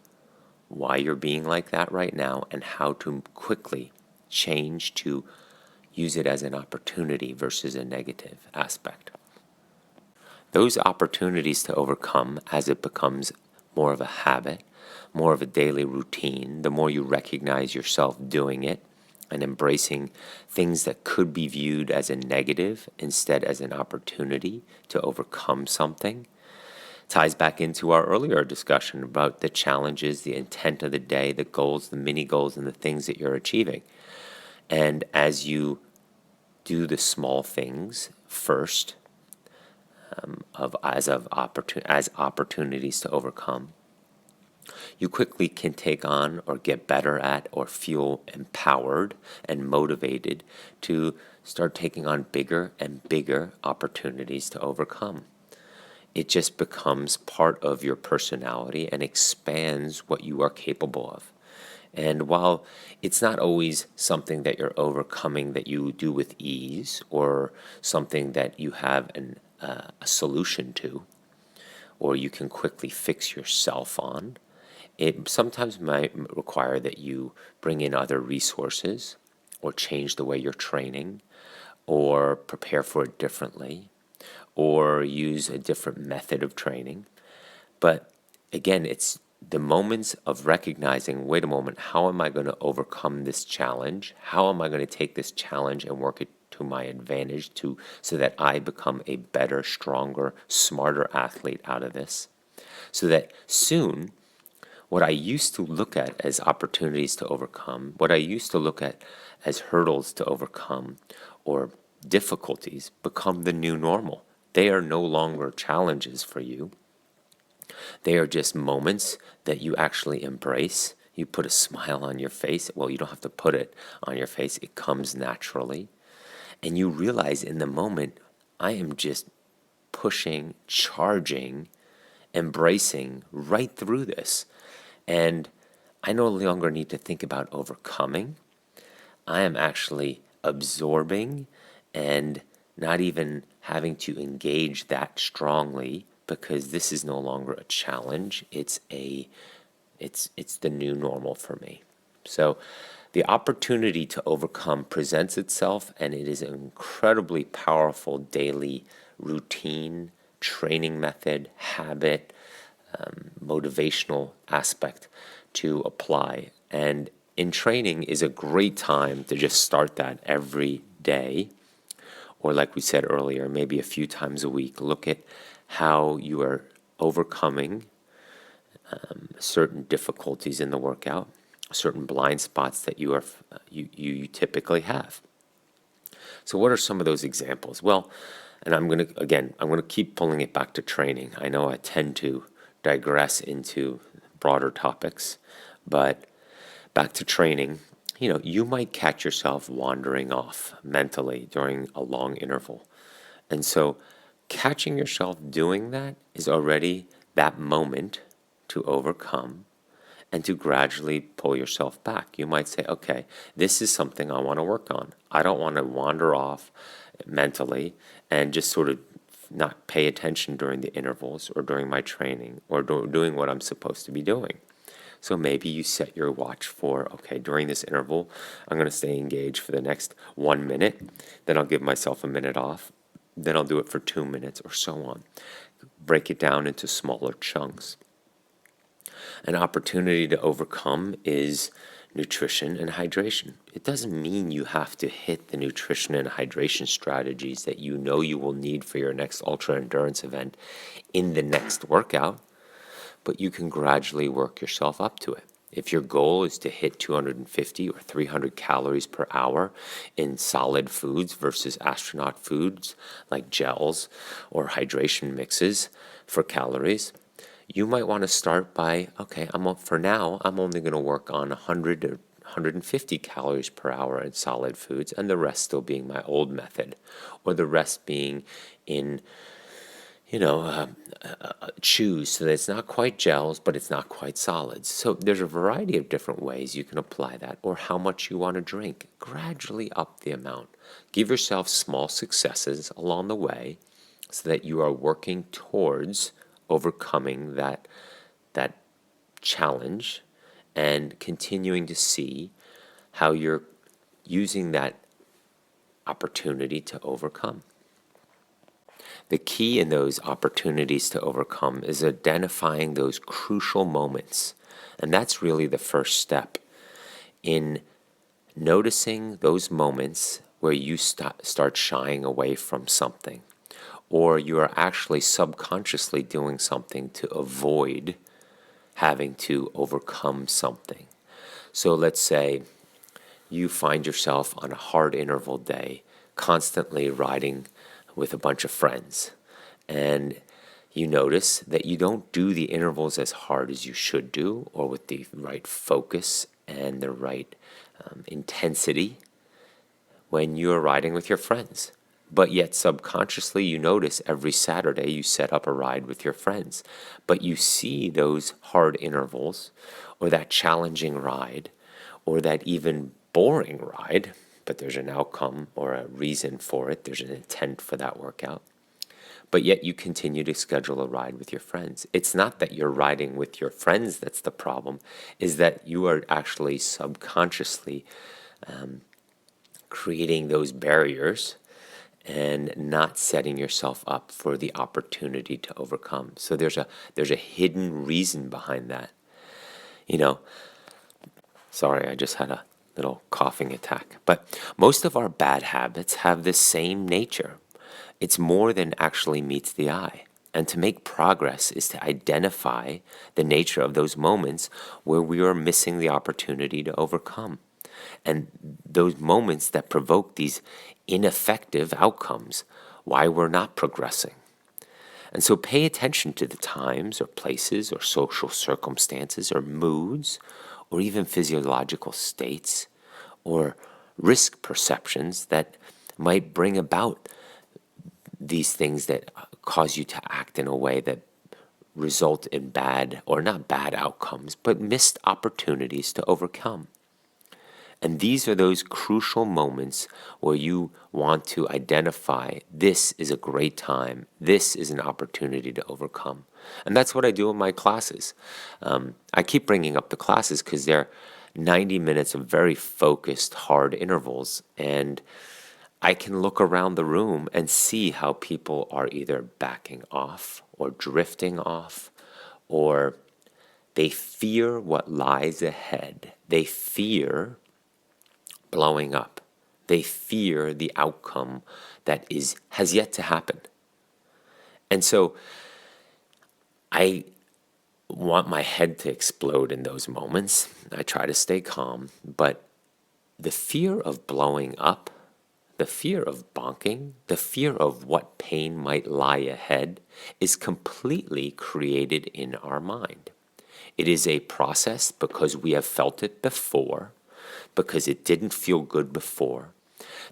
why you're being like that right now and how to quickly change to use it as an opportunity versus a negative aspect. Those opportunities to overcome, as it becomes more of a habit, more of a daily routine, the more you recognize yourself doing it and embracing things that could be viewed as a negative instead as an opportunity to overcome something, ties back into our earlier discussion about the challenges, the intent of the day, the goals, the mini goals, and the things that you're achieving. And as you do the small things first, as opportunities to overcome, you quickly can take on or get better at or feel empowered and motivated to start taking on bigger and bigger opportunities to overcome. It just becomes part of your personality and expands what you are capable of. And while it's not always something that you're overcoming that you do with ease or something that you have a solution to or you can quickly fix yourself on, it sometimes might require that you bring in other resources or change the way you're training or prepare for it differently or use a different method of training. But again, it's the moments of recognizing, wait a moment, how am I going to overcome this challenge? How am I going to take this challenge and work it to my advantage so that I become a better, stronger, smarter athlete out of this? So that soon, what I used to look at as opportunities to overcome, what I used to look at as hurdles to overcome or difficulties become the new normal. They are no longer challenges for you. They are just moments that you actually embrace. You put a smile on your face. Well, you don't have to put it on your face. It comes naturally. And you realize in the moment, I am just pushing, charging, embracing right through this. And I no longer need to think about overcoming. I am actually absorbing and not even having to engage that strongly because this is no longer a challenge. It's the new normal for me. So the opportunity to overcome presents itself, and it is an incredibly powerful daily routine, training method, habit, motivational aspect to apply. And in training is a great time to just start that every day. Or like we said earlier, maybe a few times a week, look at how you are overcoming certain difficulties in the workout, certain blind spots that you typically have. So what are some of those examples? Well, and I'm going to keep pulling it back to training. I know I tend to digress into broader topics, but back to training, you might catch yourself wandering off mentally during a long interval. And so catching yourself doing that is already that moment to overcome and to gradually pull yourself back. You might say, okay, this is something I want to work on. I don't want to wander off mentally and just sort of not pay attention during the intervals or during my training or doing what I'm supposed to be doing. So maybe you set your watch for, okay, during this interval, I'm going to stay engaged for the next 1 minute. Then I'll give myself a minute off. Then I'll do it for 2 minutes or so on. Break it down into smaller chunks. An opportunity to overcome is nutrition and hydration. It doesn't mean you have to hit the nutrition and hydration strategies that you know you will need for your next ultra endurance event in the next workout, but you can gradually work yourself up to it. If your goal is to hit 250 or 300 calories per hour in solid foods versus astronaut foods like gels or hydration mixes for calories, you might want to start by, okay, for now, I'm only going to work on 100 or 150 calories per hour in solid foods, and the rest still being my old method, or the rest being in chews, so that it's not quite gels, but it's not quite solids. So there's a variety of different ways you can apply that, or how much you want to drink. Gradually up the amount. Give yourself small successes along the way so that you are working towards overcoming that challenge and continuing to see how you're using that opportunity to overcome. The key in those opportunities to overcome is identifying those crucial moments. And that's really the first step in noticing those moments where you start shying away from something, or you are actually subconsciously doing something to avoid having to overcome something. So let's say you find yourself on a hard interval day, constantly riding with a bunch of friends, and you notice that you don't do the intervals as hard as you should do, or with the right focus and the right intensity when you're riding with your friends. But yet subconsciously you notice every Saturday you set up a ride with your friends, but you see those hard intervals or that challenging ride or that even boring ride, but there's an outcome or a reason for it, there's an intent for that workout, but yet you continue to schedule a ride with your friends. It's not that you're riding with your friends that's the problem, is that you are actually subconsciously creating those barriers and not setting yourself up for the opportunity to overcome. So there's a hidden reason behind that. Sorry, I just had a little coughing attack. But most of our bad habits have the same nature. It's more than actually meets the eye. And to make progress is to identify the nature of those moments where we are missing the opportunity to overcome. And those moments that provoke these ineffective outcomes, why we're not progressing. And so pay attention to the times or places or social circumstances or moods or even physiological states or risk perceptions that might bring about these things that cause you to act in a way that result in bad, or not bad outcomes, but missed opportunities to overcome. And these are those crucial moments where you want to identify, this is a great time, this is an opportunity to overcome. And that's what I do in my classes. I keep bringing up the classes because they're 90 minutes of very focused, hard intervals. And I can look around the room and see how people are either backing off or drifting off, or they fear what lies ahead. They fear blowing up. They fear the outcome that has yet to happen. And so I want my head to explode in those moments. I try to stay calm, but the fear of blowing up, the fear of bonking, the fear of what pain might lie ahead is completely created in our mind. It is a process because we have felt it before, because it didn't feel good before,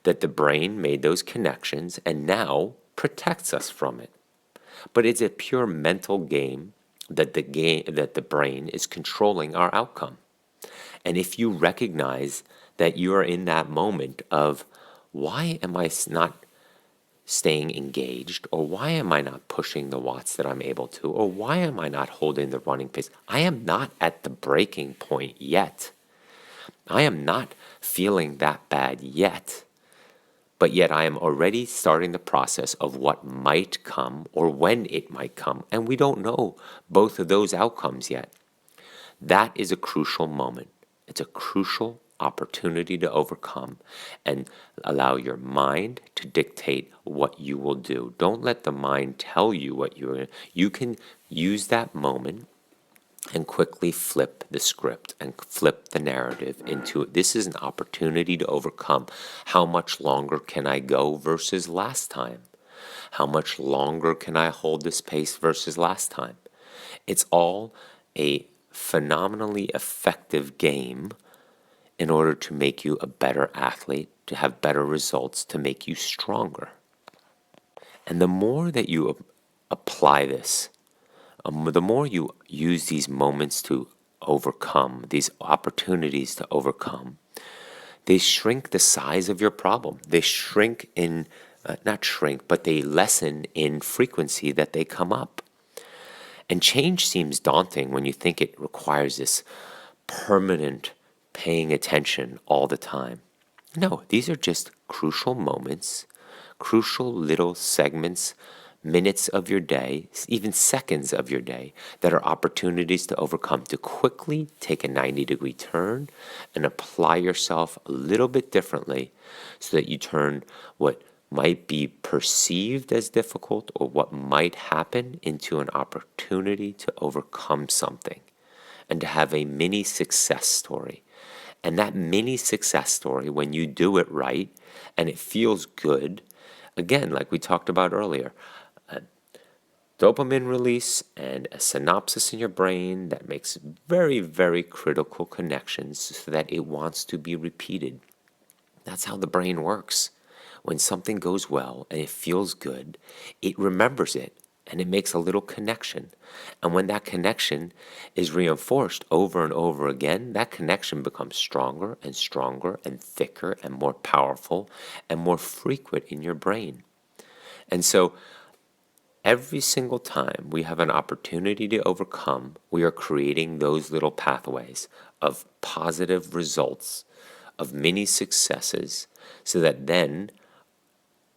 that the brain made those connections and now protects us from it. But it's a pure mental game that the brain is controlling our outcome. And if you recognize that you are in that moment of, why am I not staying engaged, or why am I not pushing the watts that I'm able to, or why am I not holding the running pace? I am not at the breaking point yet. I am not feeling that bad yet, but yet I am already starting the process of what might come or when it might come, and we don't know both of those outcomes yet. That is a crucial moment. It's a crucial opportunity to overcome and allow your mind to dictate what you will do. Don't let the mind tell you what you're going to. You can use that moment and quickly flip the script and flip the narrative into this is an opportunity to overcome. How much longer can I go versus last time? How much longer can I hold this pace versus last time? It's all a phenomenally effective game in order to make you a better athlete, to have better results, to make you stronger. And the more that you apply this, the more you use these moments to overcome, these opportunities to overcome, they shrink the size of your problem. They shrink in, not shrink, but they lessen in frequency that they come up. And change seems daunting when you think it requires this permanent paying attention all the time. No, these are just crucial moments, crucial little segments, minutes of your day, even seconds of your day, that are opportunities to overcome, to quickly take a 90-degree turn and apply yourself a little bit differently so that you turn what might be perceived as difficult or what might happen into an opportunity to overcome something and to have a mini success story. And that mini success story, when you do it right and it feels good, again, like we talked about earlier, a dopamine release and a synapse in your brain that makes very, very critical connections so that it wants to be repeated. That's how the brain works. When something goes well and it feels good, it remembers it and it makes a little connection. And when that connection is reinforced over and over again, that connection becomes stronger and stronger and thicker and more powerful and more frequent in your brain. And so every single time we have an opportunity to overcome, we are creating those little pathways of positive results, of mini successes, so that then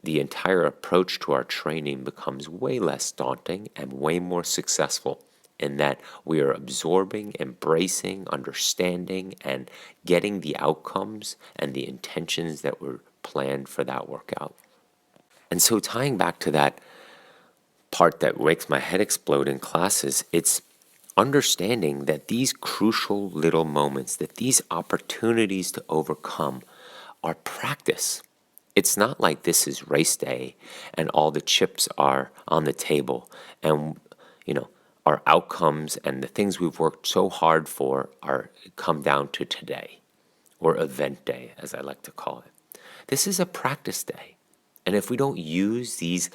the entire approach to our training becomes way less daunting and way more successful in that we are absorbing, embracing, understanding, and getting the outcomes and the intentions that were planned for that workout. And so tying back to that part that makes my head explode in classes, it's understanding that these crucial little moments, that these opportunities to overcome are practice. It's not like this is race day and all the chips are on the table and, our outcomes and the things we've worked so hard for are come down to today, or event day, as I like to call it. This is a practice day. And if we don't use these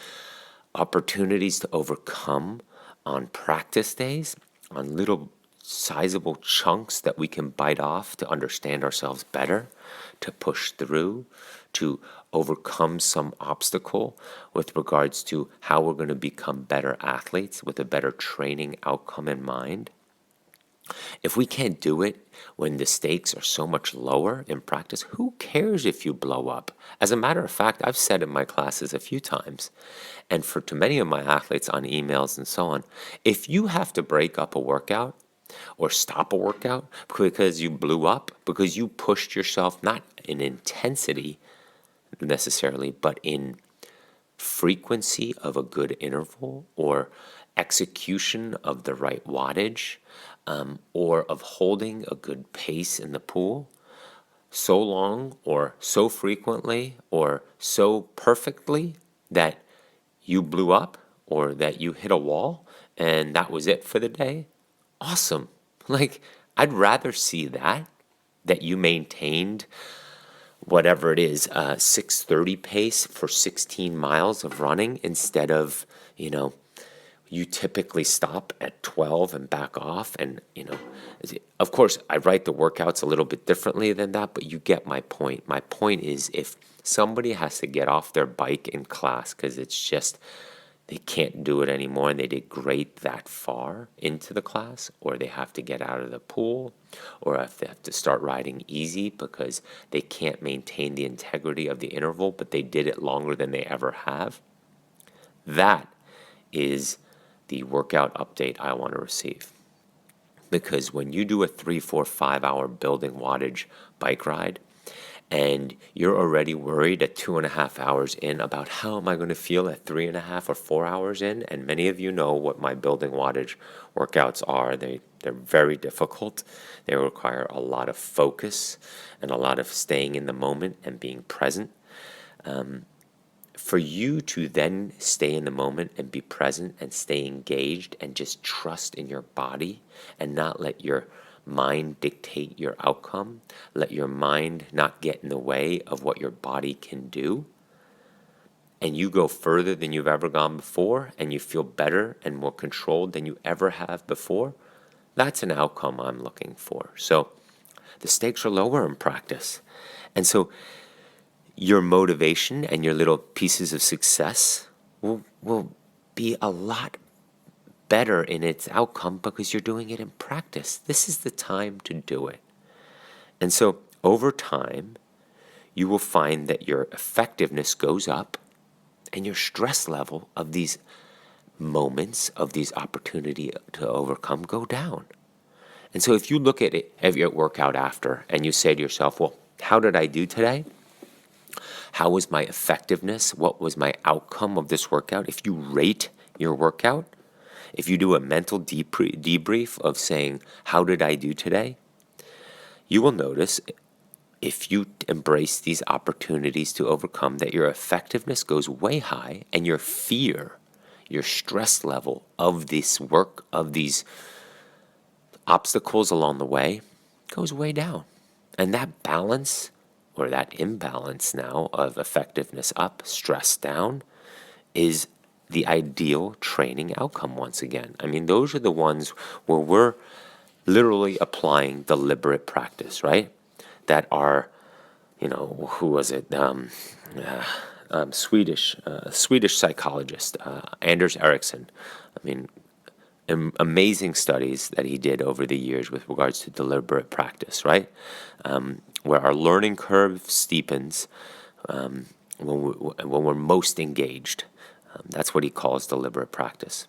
opportunities to overcome on practice days, on little sizable chunks that we can bite off to understand ourselves better, to push through, to overcome some obstacle with regards to how we're going to become better athletes with a better training outcome in mind. If we can't do it when the stakes are so much lower in practice, who cares if you blow up? As a matter of fact, I've said in my classes a few times, and to many of my athletes on emails and so on, if you have to break up a workout or stop a workout because you blew up, because you pushed yourself not in intensity necessarily, but in frequency of a good interval or execution of the right wattage, or of holding a good pace in the pool so long or so frequently or so perfectly that you blew up or that you hit a wall and that was it for the day, awesome. Like, I'd rather see that you maintained whatever it is, 6:30 pace for 16 miles of running instead of, you typically stop at 12 and back off. And, of course, I write the workouts a little bit differently than that, but you get my point. My point is if somebody has to get off their bike in class because it's just they can't do it anymore and they did great that far into the class, or they have to get out of the pool, or if they have to start riding easy because they can't maintain the integrity of the interval, but they did it longer than they ever have, that is the workout update I want to receive. Because when you do a 3, 4, 5 hour building wattage bike ride, and you're already worried at 2.5 hours in about how am I going to feel at 3.5 or 4 hours in, and many of you know what my building wattage workouts are. They're very difficult. They require a lot of focus and a lot of staying in the moment and being present. For you to then stay in the moment and be present and stay engaged and just trust in your body and not let your mind dictate your outcome, let your mind not get in the way of what your body can do, and you go further than you've ever gone before and you feel better and more controlled than you ever have before, that's an outcome I'm looking for. So the stakes are lower in practice. And so your motivation and your little pieces of success will be a lot better in its outcome because you're doing it in practice. This is the time to do it. And so over time, you will find that your effectiveness goes up and your stress level of these moments, of these opportunity to overcome, go down. And so if you look at it, at your workout after, and you say to yourself, well, how did I do today? How was my effectiveness? What was my outcome of this workout? If you rate your workout, if you do a mental debrief of saying, how did I do today? You will notice, if you embrace these opportunities to overcome, that your effectiveness goes way high and your fear, your stress level of this work, of these obstacles along the way, goes way down. And that balance, or that imbalance now of effectiveness up, stress down, is the ideal training outcome once again. I mean, those are the ones where we're literally applying deliberate practice, right? That are, who was it? Swedish psychologist, Anders Ericsson. I mean, amazing studies that he did over the years with regards to deliberate practice, right? Where our learning curve steepens when we're most engaged. That's what he calls deliberate practice.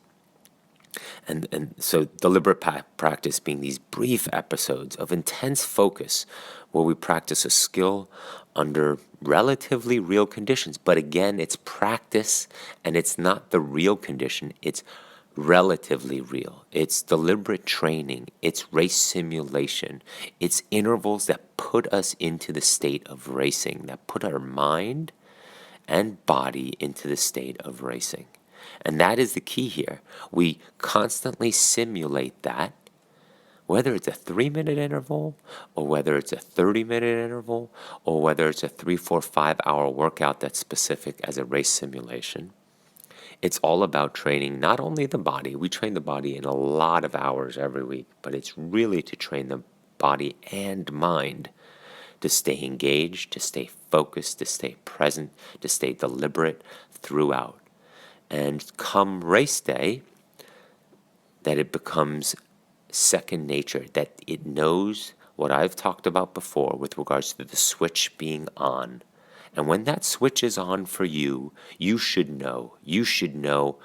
And so deliberate practice being these brief episodes of intense focus where we practice a skill under relatively real conditions. But again, it's practice and it's not the real condition. It's relatively real. It's deliberate training. It's race simulation. It's intervals that put us into the state of racing, that put our mind and body into the state of racing. And that is the key here. We constantly simulate that, whether it's a 3-minute interval, or whether it's a 30-minute interval, or whether it's a 3, 4, 5 hour workout that's specific as a race simulation. It's all about training not only the body. We train the body in a lot of hours every week, but it's really to train the body and mind to stay engaged, to stay focused, to stay present, to stay deliberate throughout. And come race day, that it becomes second nature, that it knows what I've talked about before with regards to the switch being on. And when that switch is on for you, you should know. You should know,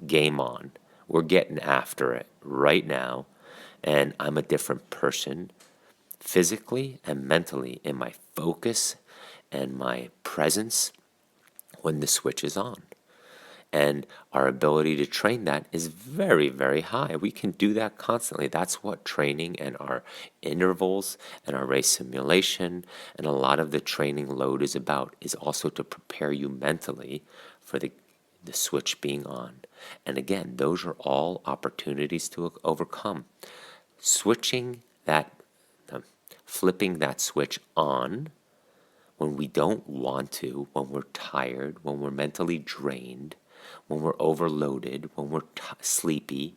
game on. We're getting after it right now. And I'm a different person, physically and mentally, in my focus and my presence when the switch is on. And our ability to train that is very, very high. We can do that constantly. That's what training and our intervals and our race simulation and a lot of the training load is about, is also to prepare you mentally for the switch being on. And again, those are all opportunities to overcome. Switching that, flipping that switch on when we don't want to, when we're tired, when we're mentally drained, when we're overloaded, when we're sleepy,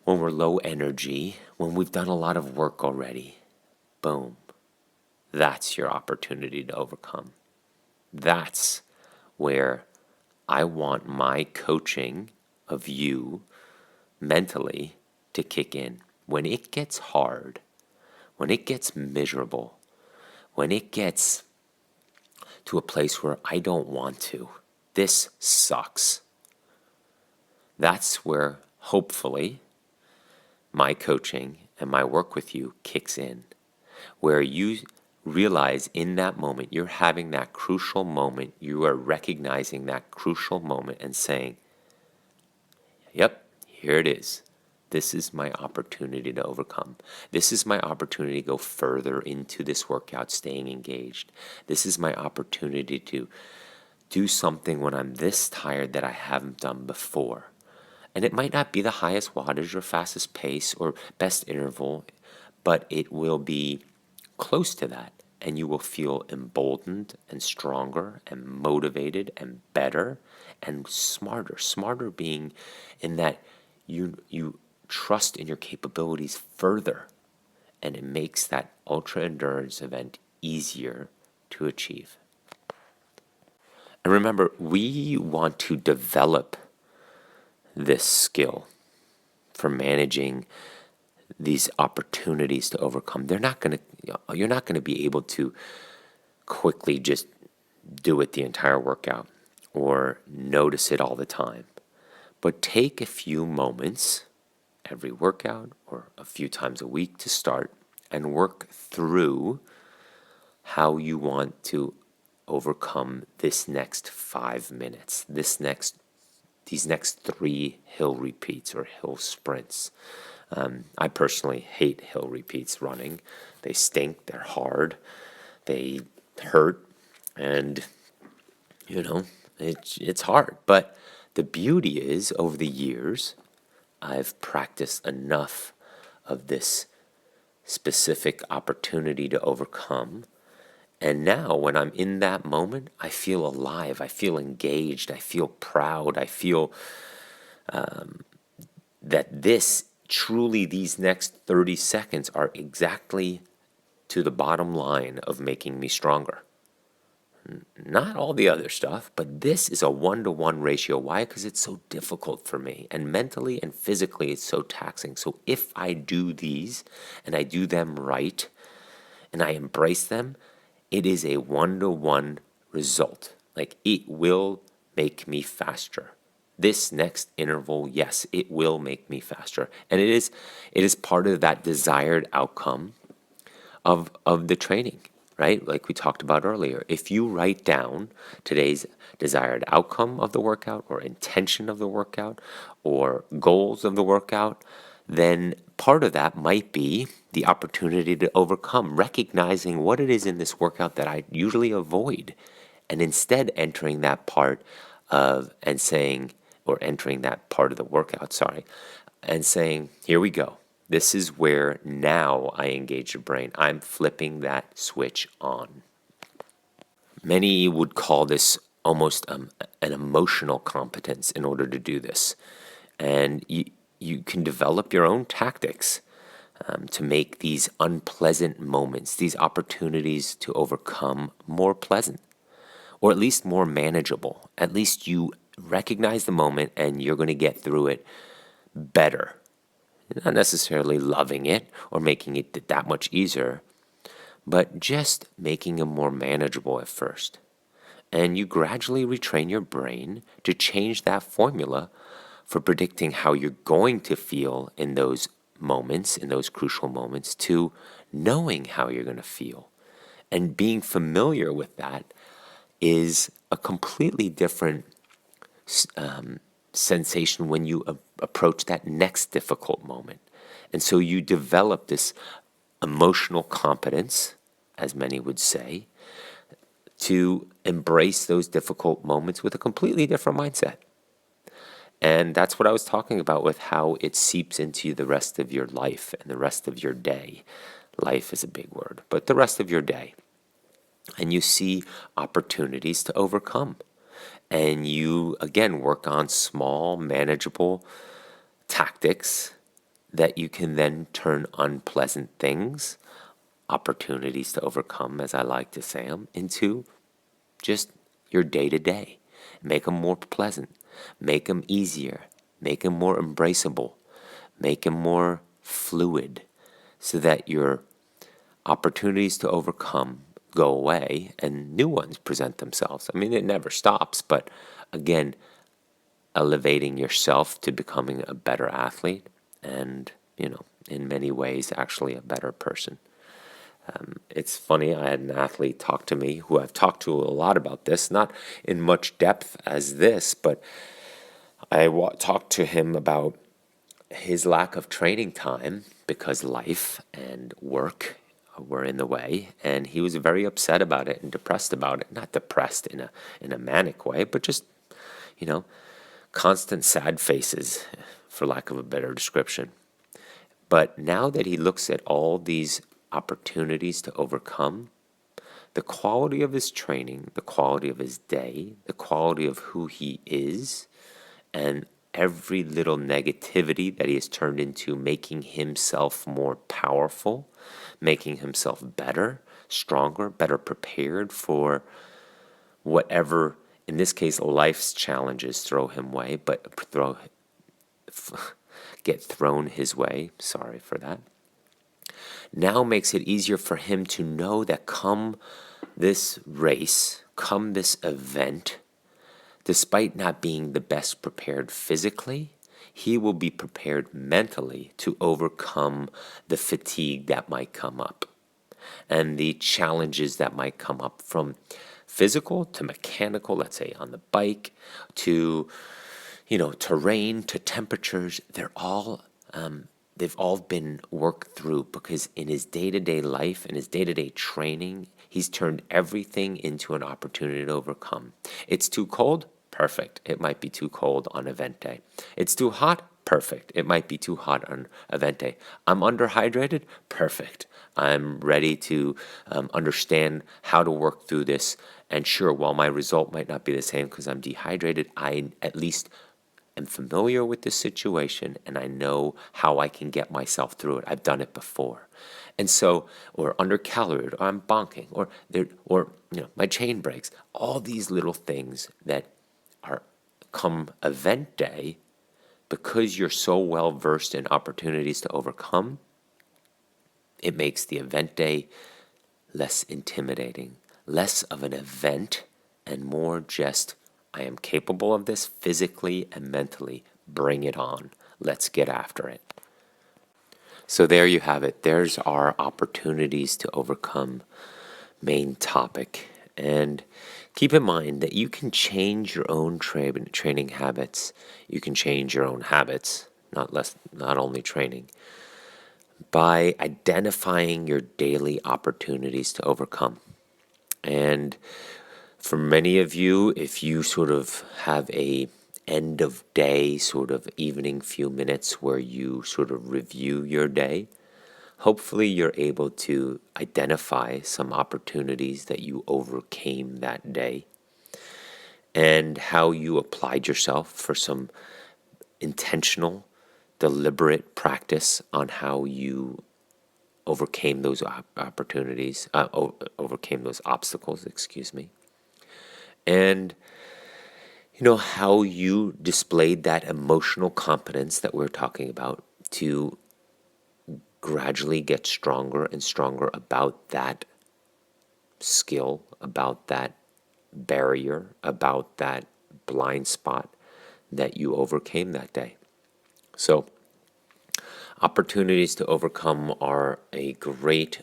when we're low energy, when we've done a lot of work already. Boom. That's your opportunity to overcome. That's where I want my coaching of you mentally to kick in. When it gets hard, when it gets miserable, when it gets to a place where I don't want to, this sucks. That's where, hopefully, my coaching and my work with you kicks in, where you realize in that moment, you're having that crucial moment, you are recognizing that crucial moment and saying, yep, here it is. This is my opportunity to overcome. This is my opportunity to go further into this workout, staying engaged. This is my opportunity to do something when I'm this tired that I haven't done before. And it might not be the highest wattage or fastest pace or best interval, but it will be close to that. And you will feel emboldened and stronger and motivated and better and smarter. Smarter being in that you trust in your capabilities further, and it makes that ultra endurance event easier to achieve. And remember, we want to develop this skill for managing these opportunities to overcome. You're not going to be able to quickly just do it the entire workout or notice it all the time. But take a few moments every workout or a few times a week to start and work through how you want to overcome this next 5 minutes, these next 3 hill repeats or hill sprints. I personally hate hill repeats running. They stink, they're hard, they hurt, and it's hard. But the beauty is, over the years, I've practiced enough of this specific opportunity to overcome. And now when I'm in that moment, I feel alive, I feel engaged, I feel proud, I feel that these next 30 seconds are exactly to the bottom line of making me stronger. Not all the other stuff, but this is a 1-to-1 ratio. Why? Because it's so difficult for me. And mentally and physically, it's so taxing. So if I do these and I do them right and I embrace them, it is a 1-to-1 result. Like, it will make me faster. This next interval, yes, it will make me faster. And it is part of that desired outcome of the training, right? Like we talked about earlier. If you write down today's desired outcome of the workout or intention of the workout or goals of the workout, then part of that might be the opportunity to overcome, recognizing what it is in this workout that I usually avoid, and instead entering that part of entering that part of the workout, and saying, here we go. This is where now I engage the brain. I'm flipping that switch on. Many would call this almost an emotional competence in order to do this. And you can develop your own tactics to make these unpleasant moments, these opportunities to overcome, more pleasant, or at least more manageable. At least you recognize the moment and you're going to get through it better. Not necessarily loving it or making it that much easier, but just making them more manageable at first. And you gradually retrain your brain to change that formula for predicting how you're going to feel in those moments, in those crucial moments, to knowing how you're going to feel. And being familiar with that is a completely different sensation when you approach that next difficult moment. And so you develop this emotional competence, as many would say, to embrace those difficult moments with a completely different mindset. And that's what I was talking about with how it seeps into the rest of your life and the rest of your day. Life is a big word, but the rest of your day. And you see opportunities to overcome. And you, again, work on small, manageable tactics that you can then turn unpleasant things, opportunities to overcome, as I like to say them, into just your day-to-day. Make them more pleasant. Make them easier. Make them more embraceable. Make them more fluid so that your opportunities to overcome go away and new ones present themselves. I mean, it never stops, but again, elevating yourself to becoming a better athlete and, in many ways, actually a better person. It's funny, I had an athlete talk to me who I've talked to a lot about this, not in much depth as this, but I talked to him about his lack of training time because life and work were in the way, and he was very upset about it and depressed about it. Not depressed in a manic way, but just, constant sad faces, for lack of a better description. But now that he looks at all these opportunities to overcome, the quality of his training, the quality of his day, the quality of who he is, and every little negativity that he has turned into making himself more powerful, making himself better, stronger, better prepared for whatever, in this case, life's challenges throw him way, but get thrown his way. Sorry for that. Now makes it easier for him to know that come this race, come this event, despite not being the best prepared physically, he will be prepared mentally to overcome the fatigue that might come up and the challenges that might come up, from physical to mechanical, let's say on the bike, to terrain, to temperatures. They've all been worked through, because in his day-to-day life, in his day-to-day training, he's turned everything into an opportunity to overcome. It's too cold? Perfect. It might be too cold on event day. It's too hot? Perfect. It might be too hot on event day. I'm underhydrated? Perfect. I'm ready to understand how to work through this. And sure, while my result might not be the same because I'm dehydrated, I at least am familiar with this situation, and I know how I can get myself through it. I've done it before. And so, or undercaloried, or I'm bonking, or my chain breaks. All these little things that are come event day, because you're so well versed in opportunities to overcome, it makes the event day less intimidating, less of an event, and more just, I am capable of this physically and mentally. Bring it on. Let's get after it. So there you have it. There's our opportunities to overcome main topic. And keep in mind that you can change your own training habits. You can change your own habits, not only training, by identifying your daily opportunities to overcome. And for many of you, if you sort of have a end of day sort of evening few minutes where you sort of review your day, hopefully you're able to identify some opportunities that you overcame that day and how you applied yourself for some intentional, deliberate practice on how you overcame those opportunities, overcame those obstacles, and how you displayed that emotional competence that we're talking about to gradually get stronger and stronger about that skill, about that barrier, about that blind spot that you overcame that day. So, opportunities to overcome are a great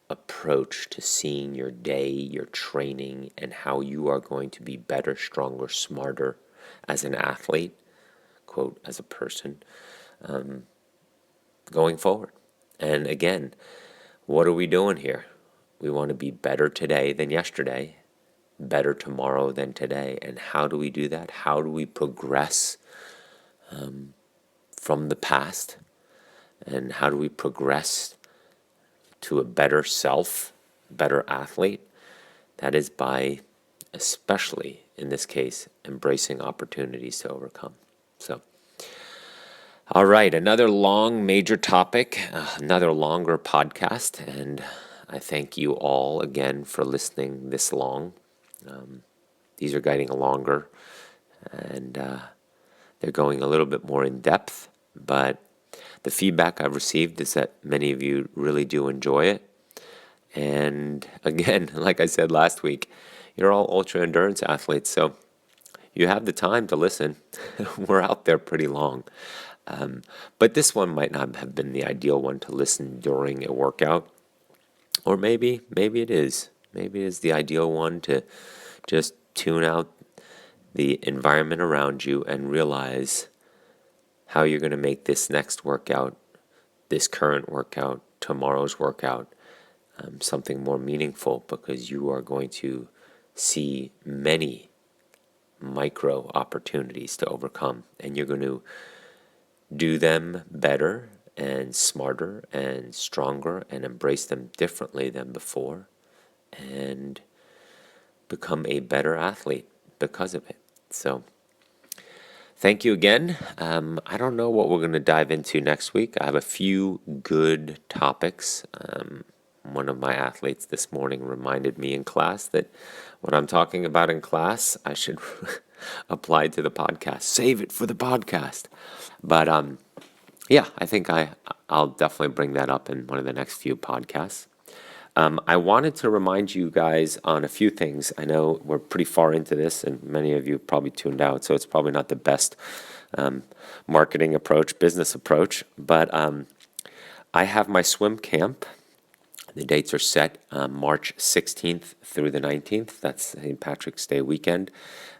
approach to seeing your day, your training, and how you are going to be better, stronger, smarter as an athlete, quote, as a person, going forward. And again, what are we doing here? We want to be better today than yesterday, better tomorrow than today. And how do we do that? How do we progress from the past? And how do we progress to a better self, better athlete? That is by, especially in this case, embracing opportunities to overcome. So, all right, another long major topic, another longer podcast, and I thank you all again for listening this long. These are getting longer, and they're going a little bit more in depth, but the feedback I've received is that many of you really do enjoy it. And again, like I said last week, you're all ultra endurance athletes, so you have the time to listen. We're out there pretty long. But this one might not have been the ideal one to listen during a workout. Or maybe it is. Maybe it is the ideal one to just tune out the environment around you and realize how you're going to make this next workout, this current workout, tomorrow's workout, something more meaningful, because you are going to see many micro opportunities to overcome, and you're going to do them better and smarter and stronger and embrace them differently than before and become a better athlete because of it. So thank you again. I don't know what we're going to dive into next week. I have a few good topics. One of my athletes this morning reminded me in class that what I'm talking about in class, I should apply to the podcast. Save it for the podcast. But yeah, I think I'll definitely bring that up in one of the next few podcasts. I wanted to remind you guys on a few things. I know we're pretty far into this, and many of you probably tuned out, so it's probably not the best marketing approach, business approach. But I have my swim camp. The dates are set March 16th through the 19th. That's St. Patrick's Day weekend.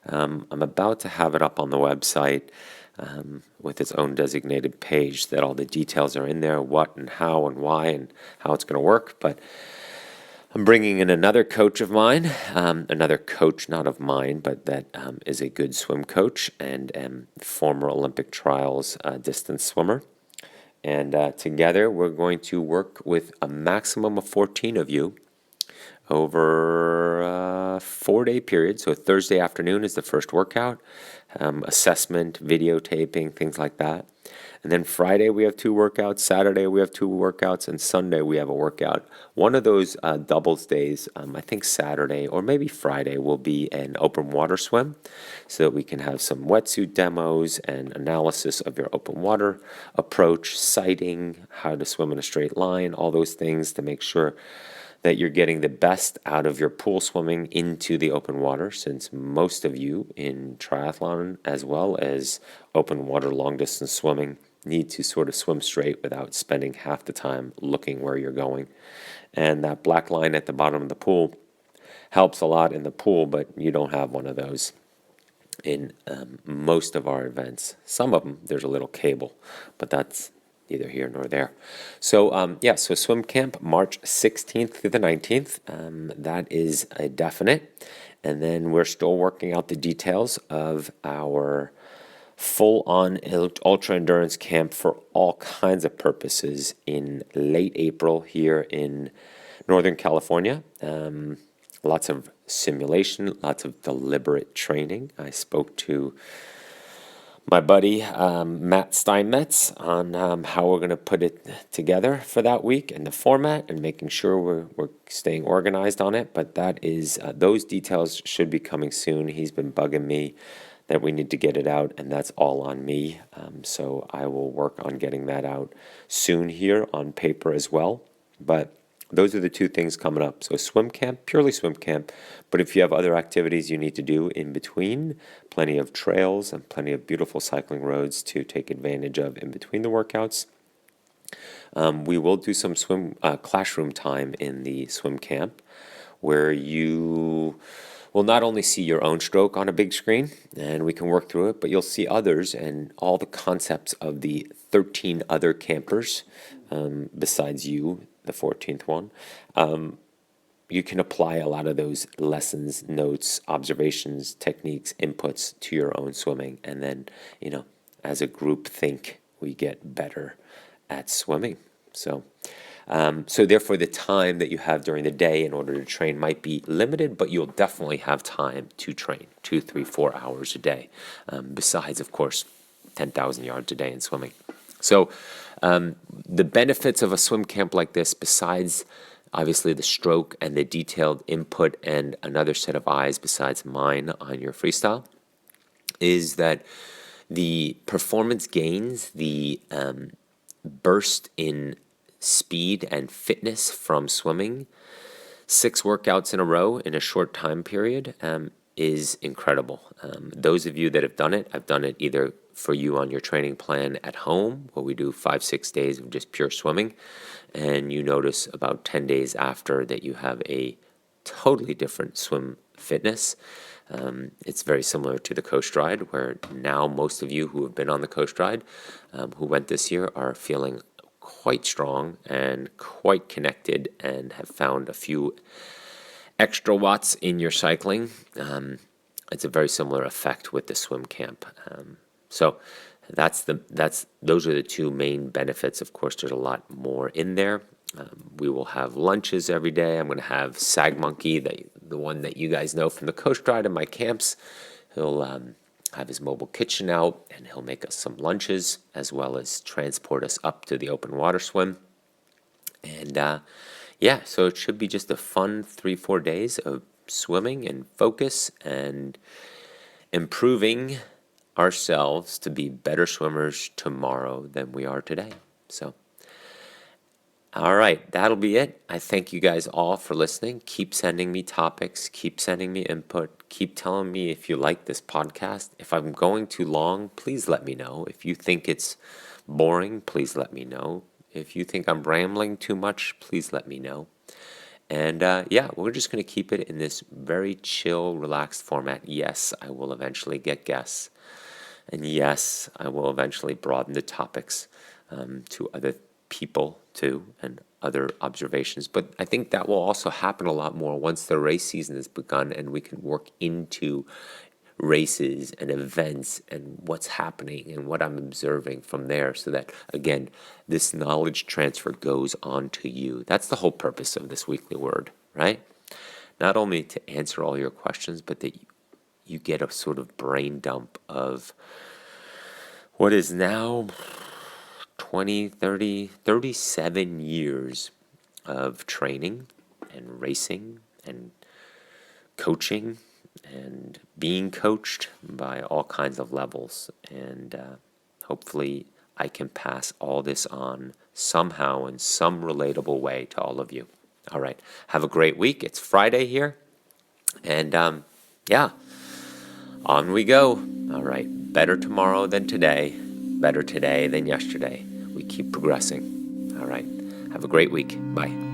I'm about to have it up on the website with its own designated page that all the details are in there, what and how and why and how it's going to work. But I'm bringing in another coach of mine, another coach, not of mine, but that is a good swim coach and former Olympic trials distance swimmer. And together we're going to work with a maximum of 14 of you over a 4-day period. So Thursday afternoon is the first workout, assessment, videotaping, things like that. And then Friday we have 2 workouts, Saturday we have 2 workouts, and Sunday we have a workout. One of those doubles days, I think Saturday or maybe Friday, will be an open water swim so that we can have some wetsuit demos and analysis of your open water approach, sighting, how to swim in a straight line, all those things to make sure that you're getting the best out of your pool swimming into the open water, since most of you in triathlon as well as open water long distance swimming need to sort of swim straight without spending half the time looking where you're going. And that black line at the bottom of the pool helps a lot in the pool, but you don't have one of those in most of our events. Some of them, there's a little cable, but that's neither here nor there. So so swim camp, March 16th through the 19th. That is a definite. And then we're still working out the details of our full-on ultra endurance camp for all kinds of purposes in late April here in Northern California. Lots of simulation, lots of deliberate training. I spoke to my buddy Matt Steinmetz on how we're going to put it together for that week and the format and making sure we're staying organized on it. But that is those details should be coming soon. He's been bugging me that we need to get it out, and that's all on me. So I will work on getting that out soon here on paper as well. But those are the 2 things coming up. So swim camp, purely swim camp. But if you have other activities you need to do in between, plenty of trails and plenty of beautiful cycling roads to take advantage of in between the workouts. We will do some swim classroom time in the swim camp where you will not only see your own stroke on a big screen and we can work through it, but you'll see others and all the concepts of the 13 other campers besides you, the 14th one. You can apply a lot of those lessons, notes, observations, techniques, inputs to your own swimming. And then, as a group think, we get better at swimming. So therefore, the time that you have during the day in order to train might be limited, but you'll definitely have time to train 2, 3, 4 hours a day, besides, of course, 10,000 yards a day in swimming. So the benefits of a swim camp like this, besides obviously the stroke and the detailed input and another set of eyes besides mine on your freestyle, is that the performance gains, the burst in speed and fitness from swimming 6 workouts in a row in a short time period is incredible. Those of you that have done it, I've done it either for you on your training plan at home, where we do 5-6 days of just pure swimming, and you notice about 10 days after that you have a totally different swim fitness. It's very similar to the Coast Ride, where now most of you who have been on the Coast Ride, who went this year, are feeling quite strong and quite connected and have found a few extra watts in your cycling. It's a very similar effect with the swim camp. So those are the two main benefits. Of course, there's a lot more in there. We will have lunches every day. I'm going to have Sag Monkey, the one that you guys know from the Coast Ride in my camps. He'll have his mobile kitchen out, and he'll make us some lunches as well as transport us up to the open water swim. And so it should be just a fun 3-4 days of swimming and focus and improving ourselves to be better swimmers tomorrow than we are today. So, all right, that'll be it. I thank you guys all for listening. Keep sending me topics. Keep sending me input. Keep telling me if you like this podcast. If I'm going too long, please let me know. If you think it's boring, please let me know. If you think I'm rambling too much, please let me know. And we're just going to keep it in this very chill, relaxed format. Yes, I will eventually get guests. And yes, I will eventually broaden the topics to other people too, and other observations. But I think that will also happen a lot more once the race season has begun and we can work into races and events and what's happening and what I'm observing from there, so that, again, this knowledge transfer goes on to you. That's the whole purpose of this weekly word, right? Not only to answer all your questions, but that you get a sort of brain dump of what is now 20, 30, 37 years of training and racing and coaching and being coached by all kinds of levels. And hopefully I can pass all this on somehow in some relatable way to all of you. All right. Have a great week. It's Friday here. And on we go. All right. Better tomorrow than today. Better today than yesterday. We keep progressing. All right. Have a great week. Bye.